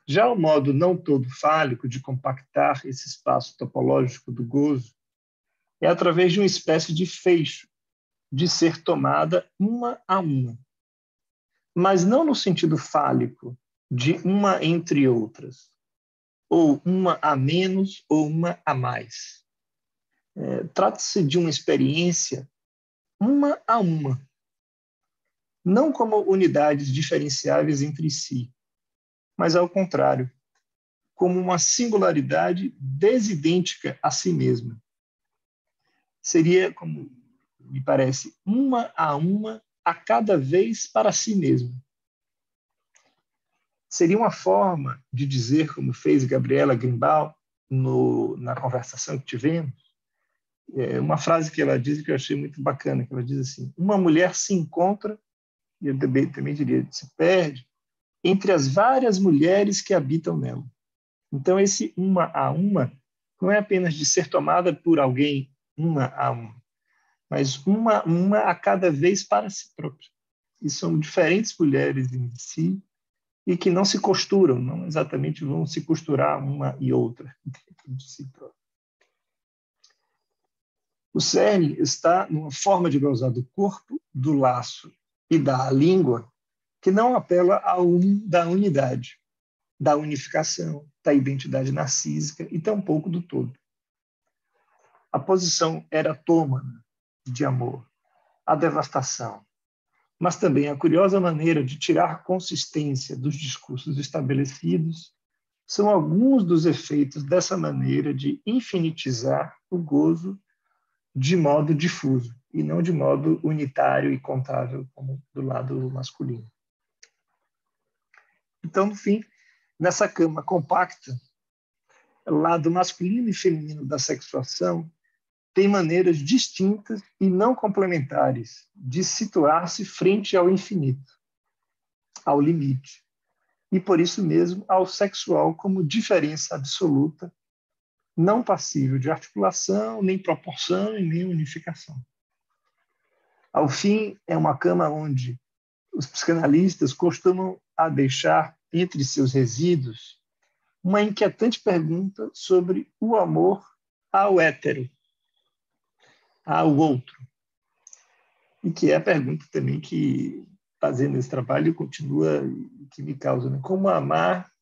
Já o modo não todo fálico de compactar esse espaço topológico do gozo é através de uma espécie de fecho, de ser tomada uma a uma, mas não no sentido fálico de uma entre outras, ou uma a menos ou uma a mais. Trata-se de uma experiência uma a uma, não como unidades diferenciáveis entre si, mas ao contrário, como uma singularidade desidêntica a si mesma. Seria, como me parece, uma a cada vez para si mesmo. Seria uma forma de dizer, como fez Gabriela Grinbal na conversação que tivemos, uma frase que ela diz que eu achei muito bacana, que ela diz assim: uma mulher se encontra, e eu também diria, se perde, entre as várias mulheres que habitam nela. Então, esse uma a uma não é apenas de ser tomada por alguém uma a uma, mas uma a cada vez para si própria. E são diferentes mulheres em si e que não se costuram, não exatamente vão se costurar uma e outra dentro de si própria. O cerne está numa forma de gozar do corpo, do laço e da língua que não apela da unidade, da unificação, da identidade narcísica e tampouco do todo. A posição eratômana de amor, a devastação, mas também a curiosa maneira de tirar consistência dos discursos estabelecidos são alguns dos efeitos dessa maneira de infinitizar o gozo de modo difuso e não de modo unitário e contável, como do lado masculino. Então, no fim, nessa cama compacta, o lado masculino e feminino da sexuação tem maneiras distintas e não complementares de situar-se frente ao infinito, ao limite, e por isso mesmo ao sexual como diferença absoluta, não passível de articulação, nem proporção e nem unificação. Ao fim, é uma cama onde os psicanalistas costumam deixar entre seus resíduos uma inquietante pergunta sobre o amor ao hétero, ao outro. E que é a pergunta também que, fazendo esse trabalho, continua, que me causa, né? Como amar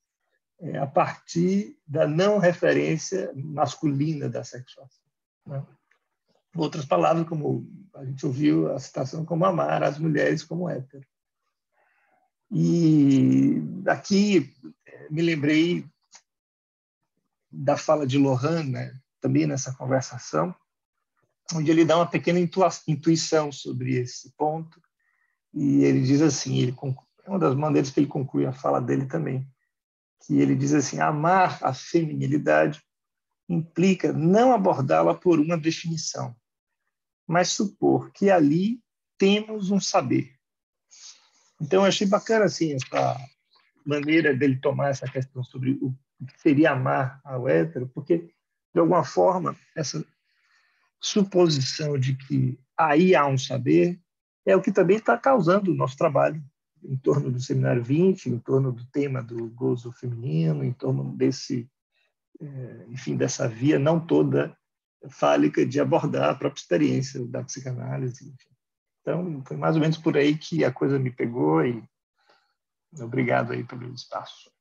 a partir da não referência masculina da sexuação, né? Outras palavras, como a gente ouviu a citação, como amar as mulheres como hétero. E aqui me lembrei da fala de Lohan, né, também nessa conversação, onde ele dá uma pequena intuição sobre esse ponto, e ele diz assim, é uma das maneiras que ele conclui a fala dele também, que ele diz assim: amar a feminilidade implica não abordá-la por uma definição, mas supor que ali temos um saber. Então, eu achei bacana assim, essa maneira dele tomar essa questão sobre o que seria amar ao hétero, porque, de alguma forma, essa suposição de que aí há um saber é o que também está causando o nosso trabalho em torno do Seminário 20, em torno do tema do gozo feminino, em torno desse, enfim, dessa via não toda fálica de abordar a própria experiência da psicanálise. Enfim. Então, foi mais ou menos por aí que a coisa me pegou e obrigado aí pelo espaço.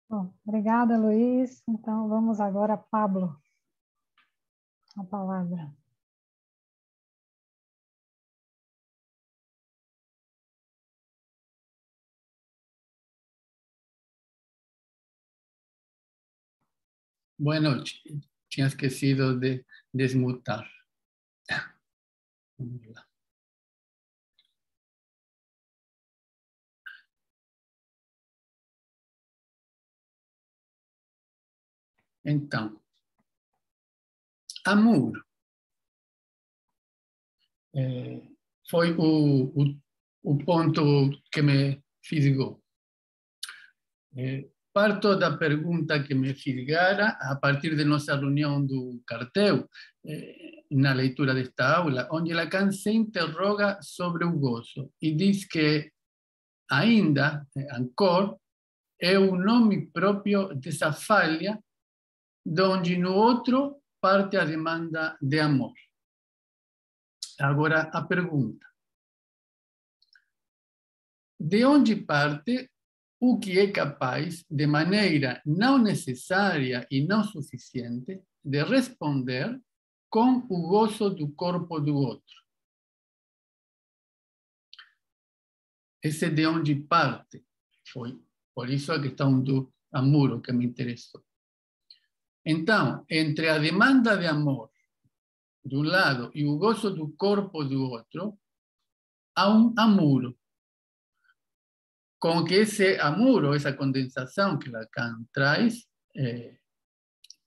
Bom, obrigada, Luiz. Então, vamos agora a Pablo. A palavra. Bueno, tinha esquecido de desmutar. Vamos lá. Então, amor foi o ponto que me fisgou. Parto da pergunta que me fisgara a partir de nossa reunião do cartel, na leitura desta aula, onde Lacan se interroga sobre o gozo e diz que ainda, ancora, é o nome próprio dessa falha, onde no outro parte a demanda de amor. Agora, a pergunta: de onde parte o que é capaz, de maneira não necessária e não suficiente, de responder com o gozo do corpo do outro? Esse de onde parte foi, por isso, a questão do amor o que me interessou. Então, entre a demanda de amor de um lado e o gozo do corpo do outro, há amuro. Com que esse amuro, essa condensação que Lacan traz,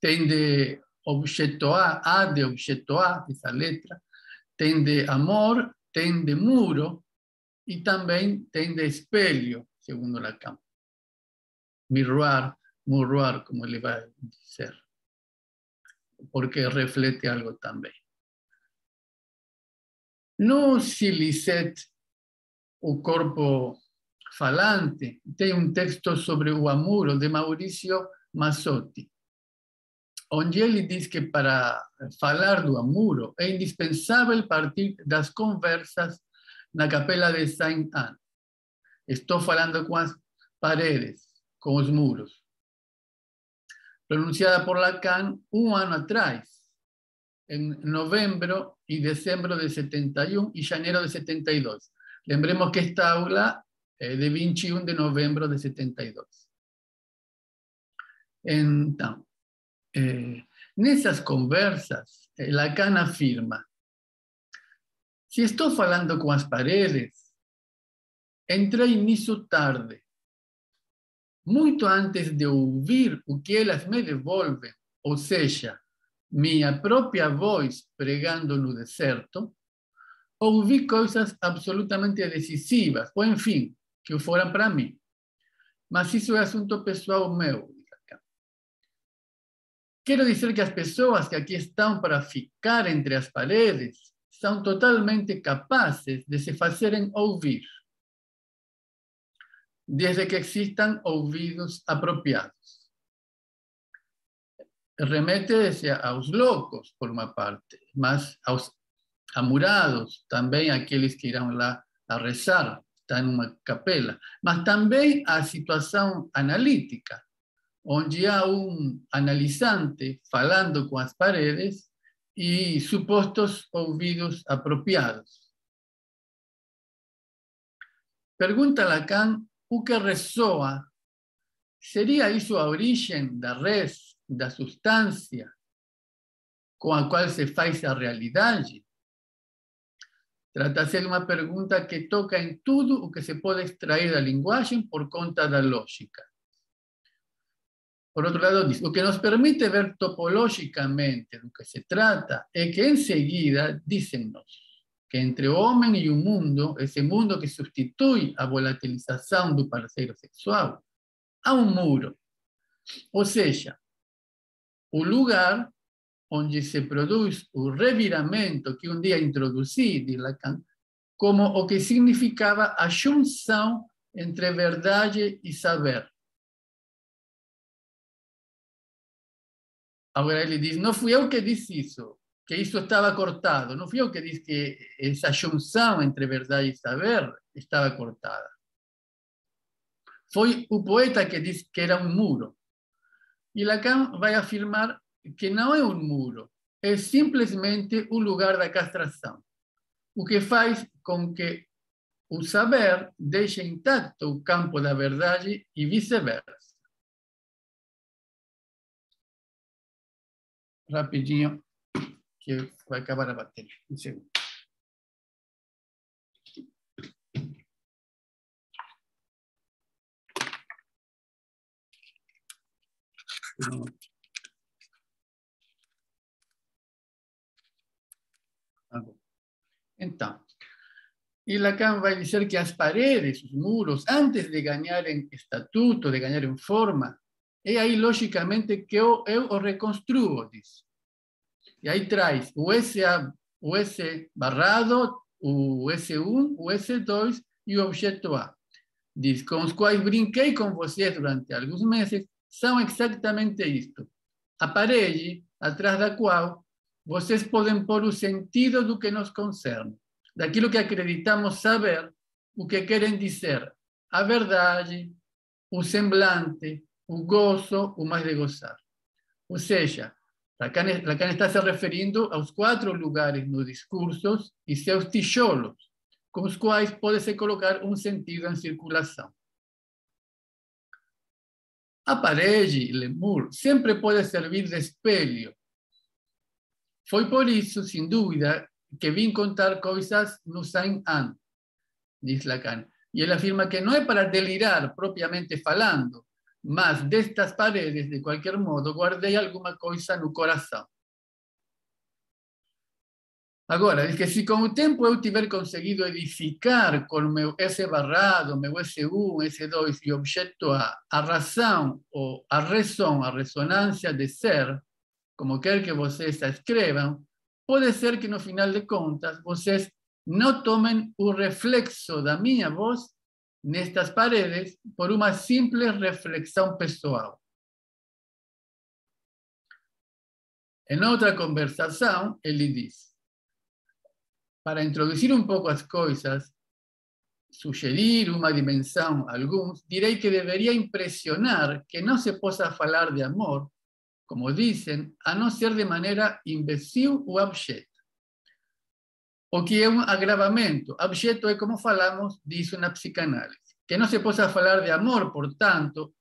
tem de objeto A de objeto A, essa letra, tem de amor, tem de muro e também tem de espelho, segundo Lacan. Miroir, como ele vai dizer, porque reflete algo também. No Silicet, o corpo falante, tem texto sobre o amuro de Maurício Mazzotti, onde ele diz que para falar do amuro é indispensável partir das conversas na capela de Saint-Anne. Estou falando com as paredes, com os muros. Pronunciada por Lacan um ano atrás, em novembro e dezembro de 71 e janeiro de 72. Lembremos que esta aula é de 21 de novembro de 72. Então, nessas conversas, Lacan afirma: se estou falando com as paredes, entrei nisso tarde, muito antes de ouvir o que elas me devolvem, ou seja, minha própria voz pregando no deserto, ouvi coisas absolutamente decisivas, ou enfim, que foram para mim. Mas isso é assunto pessoal meu. Quero dizer que as pessoas que aqui estão para ficar entre as paredes são totalmente capazes de se fazerem ouvir, desde que existam ouvidos apropriados. Remete-se aos loucos, por uma parte, mas aos amurados, também aqueles que irão lá a rezar, está numa capela, mas também a situação analítica, onde há analisante falando com as paredes e supostos ouvidos apropriados. Pergunta Lacan o que ressoa. Seria isso a origem da res, da substância com a qual se faz a realidade? Trata-se de uma pergunta que toca em tudo o que se pode extrair da linguagem por conta da lógica. Por outro lado, diz, o que nos permite ver topologicamente do que se trata é que, em seguida, dizem-nos que entre o homem e o mundo, esse mundo que substitui a volatilização do parceiro sexual, há um muro. Ou seja, o lugar onde se produz o reviramento que um dia introduzi, diz Lacan, como o que significava a junção entre verdade e saber. Agora ele diz, não fui eu que disse isso, que isso estava cortado. Não fui eu que disse que essa junção entre verdade e saber estava cortada. Foi o poeta que disse que era um muro. E Lacan vai afirmar que não é um muro, é simplesmente o lugar da castração, o que faz com que o saber deixe intacto o campo da verdade e vice-versa. Rapidinho, que vai acabar a bateria. Um segundo. Então, e Lacan vai dizer que as paredes, os muros, antes de ganharem estatuto, de ganharem forma, é aí, logicamente, que eu o reconstruo, diz. E aí traz o S barrado, o S1, o S2 e o objeto A. Diz, com os quais brinquei com vocês durante alguns meses, são exatamente isto. A parede, atrás da qual vocês podem pôr o sentido do que nos concerne, daquilo que acreditamos saber, o que querem dizer a verdade, o semblante, o gozo, o mais de gozar. Ou seja, Lacan está se referindo aos 4 lugares nos discursos e seus tijolos, com os quais pode-se colocar um sentido em circulação. A parede, lemur, sempre pode servir de espelho. Foi por isso, sem dúvida, que vim contar coisas no Saint-Anne, diz Lacan. E ele afirma que não é para delirar, propriamente falando, mas destas paredes, de qualquer modo, guardei alguma coisa no coração. Agora, diz que se com o tempo eu tiver conseguido edificar com meu S barrado, meu S1, S2 e objeto a razão ou a razão, a ressonância de ser, como quer que vocês a escrevam, pode ser que no final de contas vocês não tomem o reflexo da minha voz nestas paredes por uma simples reflexão pessoal. Em outra conversação, ele diz: para introduzir um pouco as coisas, sugerir uma dimensão a alguns, direi que deveria impressionar que não se possa falar de amor, como dizem, a não ser de maneira imbecil ou abjeta. O que é um agravamento. Abjeto é como falamos disso na psicanálise. Que não se possa falar de amor, portanto,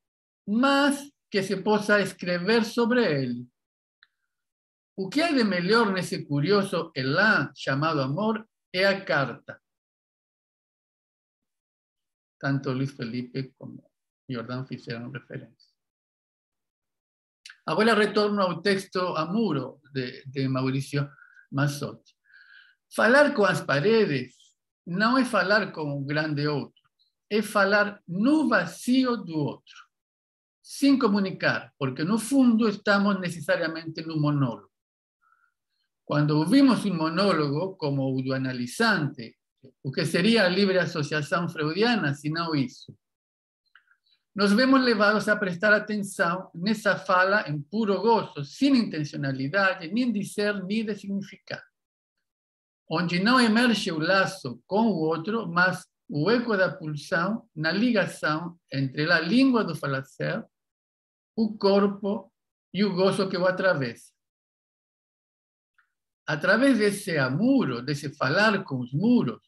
mas que se possa escrever sobre ele. O que há de melhor nesse curioso elã chamado amor é a carta. Tanto Luiz Felipe como Jordão fizeram referência. Agora retorno ao texto Amuro, de Maurício Mazzotti. Falar com as paredes não é falar com o grande outro, é falar no vazio do outro, sem comunicar, porque no fundo estamos necessariamente no monólogo. Quando ouvimos um monólogo, como o do analisante, o que seria a livre associação freudiana, se não isso? Nos vemos levados a prestar atenção nessa fala em puro gozo, sem intencionalidade, nem de ser, nem de significar. Onde não emerge o laço com o outro, mas o eco da pulsão na ligação entre a língua do falacer, o corpo e o gozo que o atravessa. Através desse amuro, desse falar com os muros,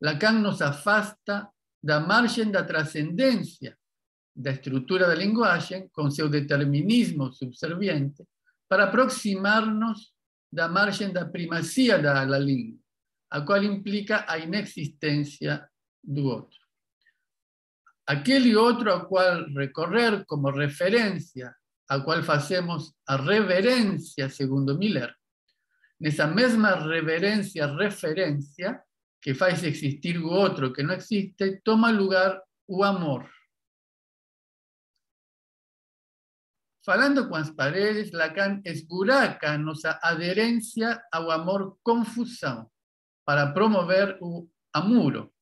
Lacan nos afasta da margem da transcendência da estrutura da linguagem, com seu determinismo subserviente, para aproximar-nos da margem da primazia da língua, a qual implica a inexistência do outro. Aquele outro ao qual recorrer como referência, ao qual fazemos a reverência, segundo Miller, nessa mesma reverência-referência, que faz existir o outro que não existe, toma lugar o amor. Falando com as paredes, Lacan esburaca a nossa aderência ao amor-confusão para promover o amuro.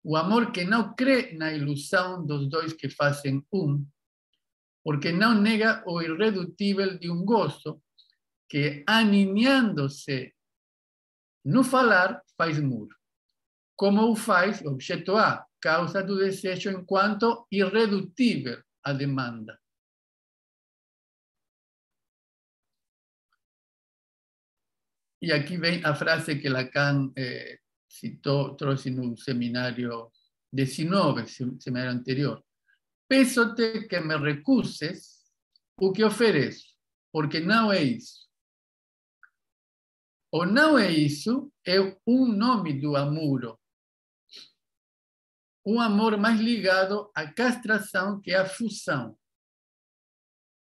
O amor que não crê na ilusão dos dois que fazem um, porque não nega o irredutível de um gozo que, aninhando-se no falar, faz muro. Como o faz objeto A, causa do desejo enquanto irredutível a demanda. E aqui vem a frase que Lacan citou, trouxe no seminário 19, seminário anterior. Peço-te que me recuses o que ofereço, porque não é isso. O não é isso é um nome do amuro. Um amor mais ligado à castração que à fusão.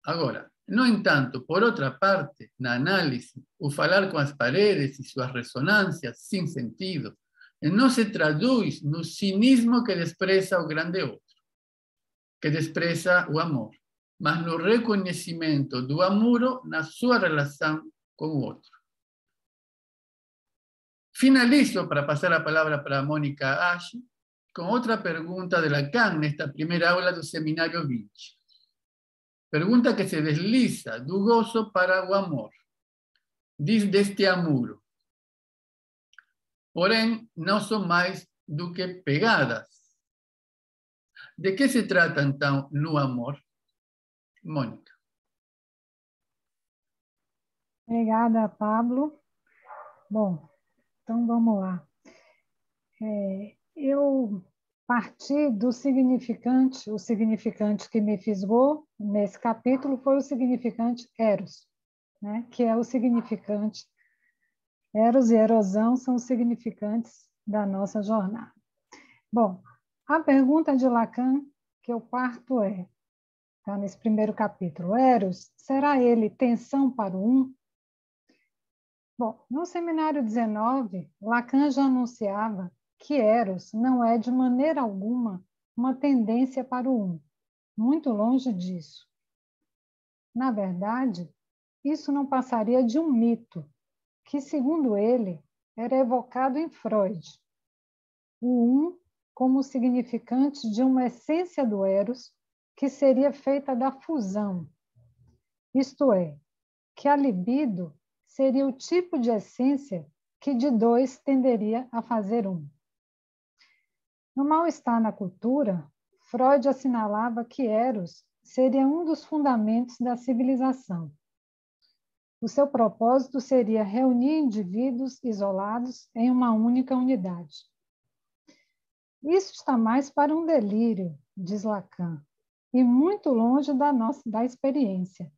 Agora, no entanto, por outra parte, na análise, o falar com as paredes e suas ressonâncias sem sentido não se traduz no cinismo que despreza o grande outro, que despreza o amor, mas no reconhecimento do amor na sua relação com o outro. Finalizo, para passar a palavra para a Mônica Ashi, com outra pergunta de Lacan nesta primeira aula do seminário 20. Pergunta que se desliza do gozo para o amor. Diz deste amuro. Porém, não são mais do que pegadas. De que se trata, então, no amor? Mônica. Obrigada, Pablo. Bom, então vamos lá. Eu partir do significante, o significante que me fisgou nesse capítulo foi o significante eros, né? Que é o significante, eros e erosão são os significantes da nossa jornada. Bom, a pergunta de Lacan que eu parto tá nesse primeiro capítulo, eros, será ele tensão para o um? Bom, no seminário 19, Lacan já anunciava que eros não é de maneira alguma uma tendência para o um, muito longe disso. Na verdade, isso não passaria de um mito, que, segundo ele, era evocado em Freud. O um como significante de uma essência do eros que seria feita da fusão, isto é, que a libido seria o tipo de essência que de dois tenderia a fazer um. No Mal-Estar na Cultura, Freud assinalava que eros seria um dos fundamentos da civilização. O seu propósito seria reunir indivíduos isolados em uma única unidade. Isso está mais para um delírio, diz Lacan, e muito longe da experiência,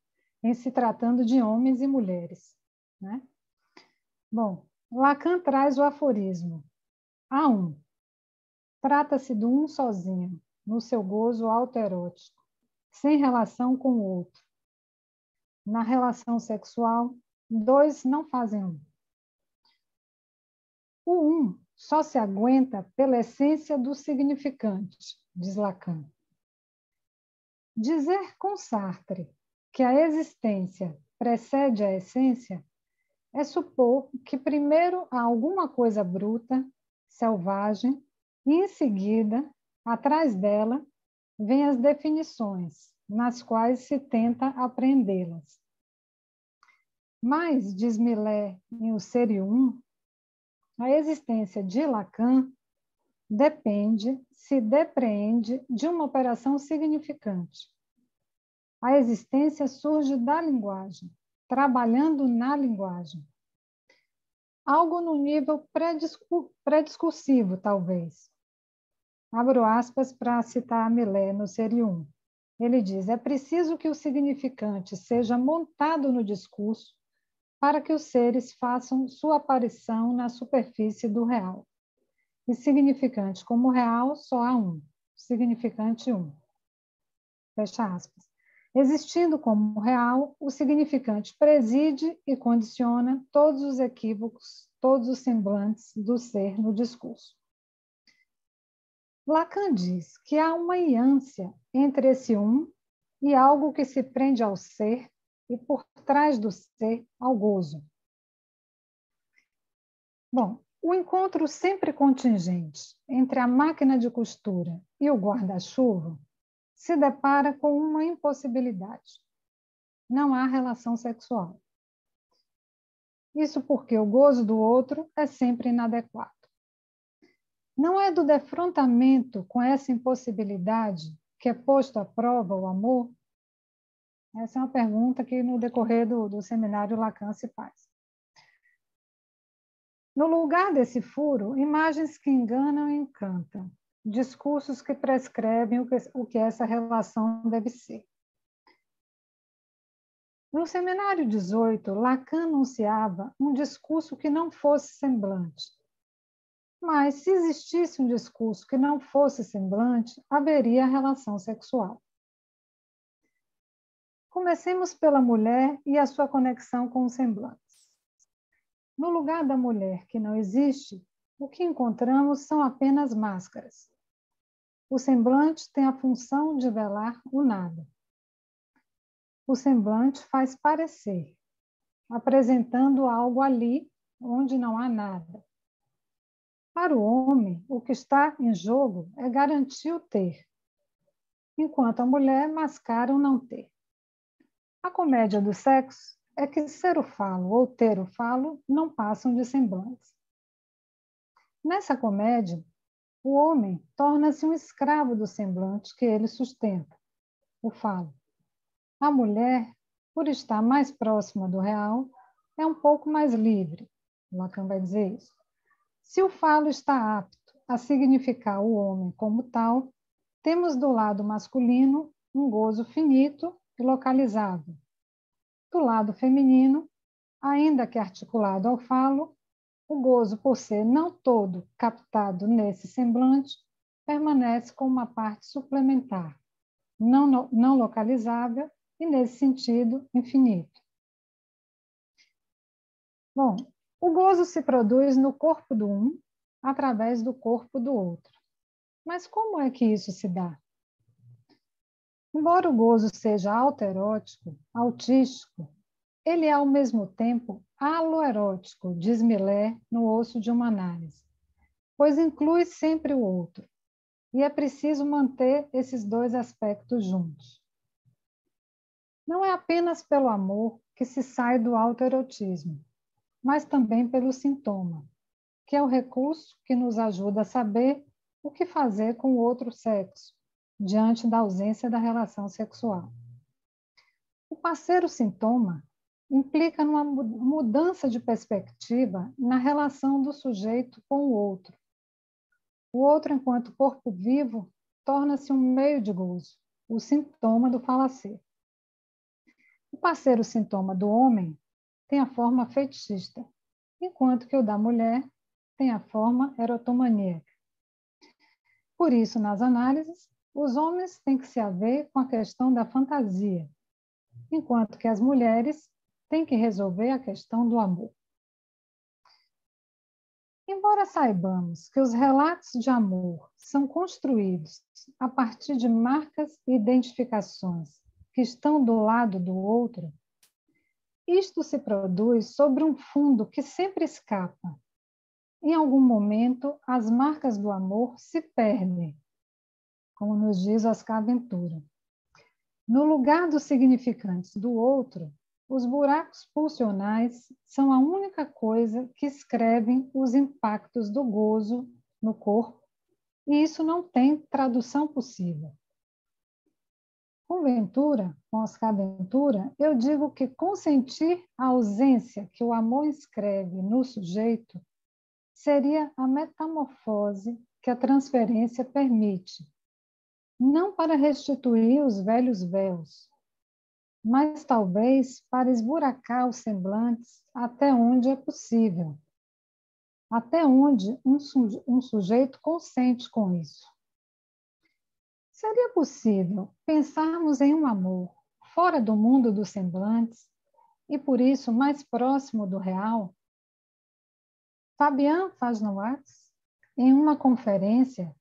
em se tratando de homens e mulheres, né? Bom, Lacan traz o aforismo. A um. Trata-se do um sozinho, no seu gozo autoerótico, sem relação com o outro. Na relação sexual, dois não fazem um. O um só se aguenta pela essência do significante, diz Lacan. Dizer com Sartre que a existência precede a essência é supor que primeiro há alguma coisa bruta, selvagem, e em seguida, atrás dela, vêm as definições, nas quais se tenta apreendê-las. Mas, diz Millet em O Ser e o Um, a existência de Lacan se depreende de uma operação significante. A existência surge da linguagem, trabalhando na linguagem. Algo no nível pré-discursivo, talvez. Abro aspas para citar Millet no Ser e Um. Ele diz, é preciso que o significante seja montado no discurso para que os seres façam sua aparição na superfície do real. E significante como real só há um, significante um. Fecha aspas. Existindo como real, o significante preside e condiciona todos os equívocos, todos os semblantes do ser no discurso. Lacan diz que há uma ânsia entre esse um e algo que se prende ao ser e por trás do ser ao gozo. Bom, o encontro sempre contingente entre a máquina de costura e o guarda-chuva se depara com uma impossibilidade. Não há relação sexual. Isso porque o gozo do outro é sempre inadequado. Não é do defrontamento com essa impossibilidade que é posto à prova o amor? Essa é uma pergunta que no decorrer do seminário Lacan se faz. No lugar desse furo, imagens que enganam e encantam, discursos que prescrevem o que essa relação deve ser. No seminário 18, Lacan anunciava um discurso que não fosse semblante. Mas, se existisse um discurso que não fosse semblante, haveria relação sexual. Comecemos pela mulher e a sua conexão com os semblantes. No lugar da mulher que não existe, o que encontramos são apenas máscaras. O semblante tem a função de velar o nada. O semblante faz parecer, apresentando algo ali onde não há nada. Para o homem, o que está em jogo é garantir o ter, enquanto a mulher mascara o não ter. A comédia do sexo é que ser o falo ou ter o falo não passam de semblantes. Nessa comédia, o homem torna-se um escravo do semblante que ele sustenta, o falo. A mulher, por estar mais próxima do real, é um pouco mais livre. Lacan vai dizer isso. Se o falo está apto a significar o homem como tal, temos do lado masculino um gozo finito e localizável. Do lado feminino, ainda que articulado ao falo, o gozo, por ser não todo captado nesse semblante, permanece como uma parte suplementar, não localizável e, nesse sentido, infinito. Bom, o gozo se produz no corpo do um através do corpo do outro. Mas como é que isso se dá? Embora o gozo seja autoerótico, autístico, ele é ao mesmo tempo aloerótico, diz Millet no Osso de uma Análise, pois inclui sempre o outro, e é preciso manter esses dois aspectos juntos. Não é apenas pelo amor que se sai do autoerotismo, mas também pelo sintoma, que é o recurso que nos ajuda a saber o que fazer com o outro sexo, diante da ausência da relação sexual. O parceiro sintoma implica numa mudança de perspectiva na relação do sujeito com o outro. O outro, enquanto corpo vivo, torna-se um meio de gozo, o sintoma do falacer. O parceiro sintoma do homem tem a forma fetichista, enquanto que o da mulher tem a forma erotomaníaca. Por isso, nas análises, os homens têm que se haver com a questão da fantasia, enquanto que as mulheres têm que resolver a questão do amor. Embora saibamos que os relatos de amor são construídos a partir de marcas e identificações que estão do lado do outro, isto se produz sobre um fundo que sempre escapa. Em algum momento, as marcas do amor se perdem, como nos diz Oscar Ventura. No lugar dos significantes do outro, os buracos pulsionais são a única coisa que escrevem os impactos do gozo no corpo, e isso não tem tradução possível. Com Oscar Ventura, eu digo que consentir a ausência que o amor escreve no sujeito seria a metamorfose que a transferência permite, não para restituir os velhos véus, mas talvez para esburacar os semblantes até onde é possível, até onde um sujeito consente com isso. Seria possível pensarmos em um amor fora do mundo dos semblantes e, por isso, mais próximo do real? Fabian Fajnoax, em uma conferência,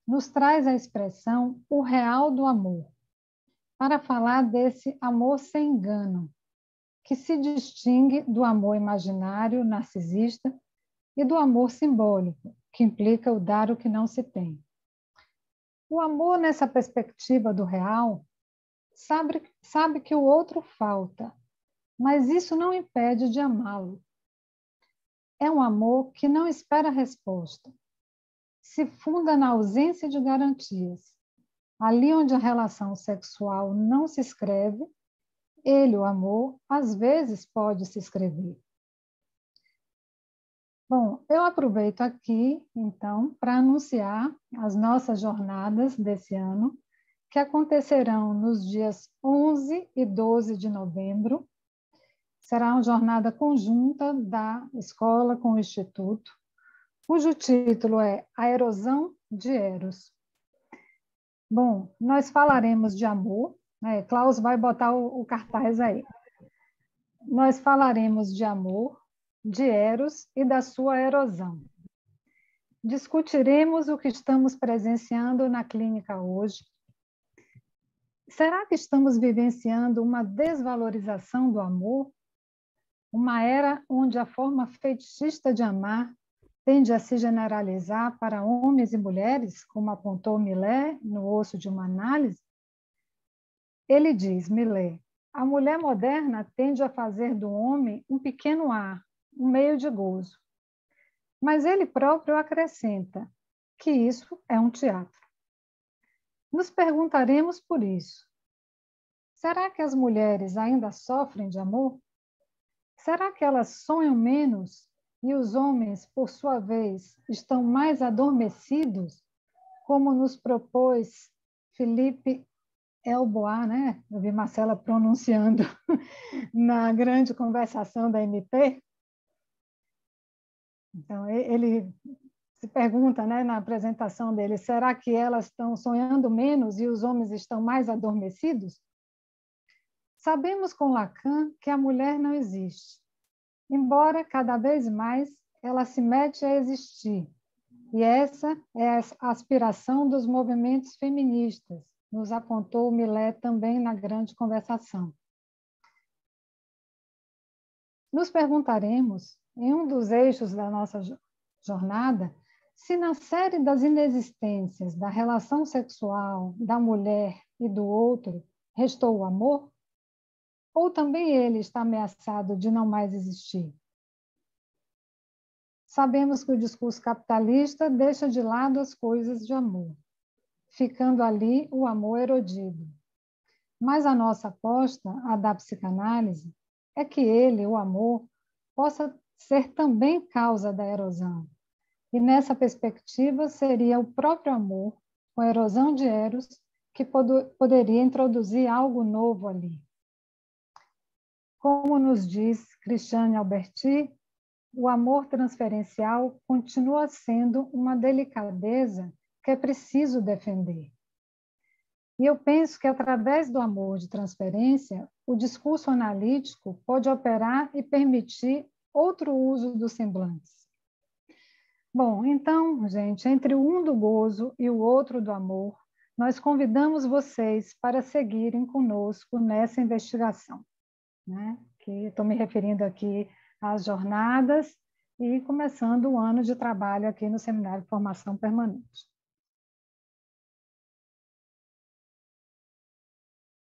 nos traz a expressão o real do amor, para falar desse amor sem engano, que se distingue do amor imaginário narcisista e do amor simbólico, que implica o dar o que não se tem. O amor, nessa perspectiva do real, sabe que o outro falta, mas isso não impede de amá-lo. É um amor que não espera resposta. Se funda na ausência de garantias. Ali onde a relação sexual não se escreve, ele, o amor, às vezes pode se escrever. Bom, eu aproveito aqui, então, para anunciar as nossas jornadas desse ano, que acontecerão nos dias 11 e 12 de novembro. Será uma jornada conjunta da escola com o Instituto, cujo título é A Erosão de Eros. Bom, nós falaremos de amor, né? Klaus vai botar o cartaz aí. Nós falaremos de amor, de Eros e da sua erosão. Discutiremos o que estamos presenciando na clínica hoje. Será que estamos vivenciando uma desvalorização do amor? Uma era onde a forma fetichista de amar tende a se generalizar para homens e mulheres, como apontou Millet no Osso de uma Análise? Ele diz, Millet, a mulher moderna tende a fazer do homem um pequeno ar, um meio de gozo. Mas ele próprio acrescenta que isso é um teatro. Nos perguntaremos por isso. Será que as mulheres ainda sofrem de amor? Será que elas sonham menos e os homens, por sua vez, estão mais adormecidos, como nos propôs Philippe Elbois, né? Eu vi Marcela pronunciando na grande conversação da MP. Então, ele se pergunta, né, na apresentação dele, será que elas estão sonhando menos e os homens estão mais adormecidos? Sabemos com Lacan que a mulher não existe, embora cada vez mais ela se mete a existir. E essa é a aspiração dos movimentos feministas, nos apontou Millet também na grande conversação. Nos perguntaremos, em um dos eixos da nossa jornada, se na série das inexistências da relação sexual da mulher e do outro restou o amor, ou também ele está ameaçado de não mais existir? Sabemos que o discurso capitalista deixa de lado as coisas de amor, ficando ali o amor erodido. Mas a nossa aposta, a da psicanálise, é que ele, o amor, possa ser também causa da erosão. E nessa perspectiva seria o próprio amor, com a erosão de Eros, que poderia introduzir algo novo ali. Como nos diz Christiane Alberti, o amor transferencial continua sendo uma delicadeza que é preciso defender. E eu penso que, através do amor de transferência, o discurso analítico pode operar e permitir outro uso dos semblantes. Bom, então, gente, entre um do gozo e o outro do amor, nós convidamos vocês para seguirem conosco nessa investigação, né? Que estou me referindo aqui às jornadas e começando o ano de trabalho aqui no Seminário de Formação Permanente.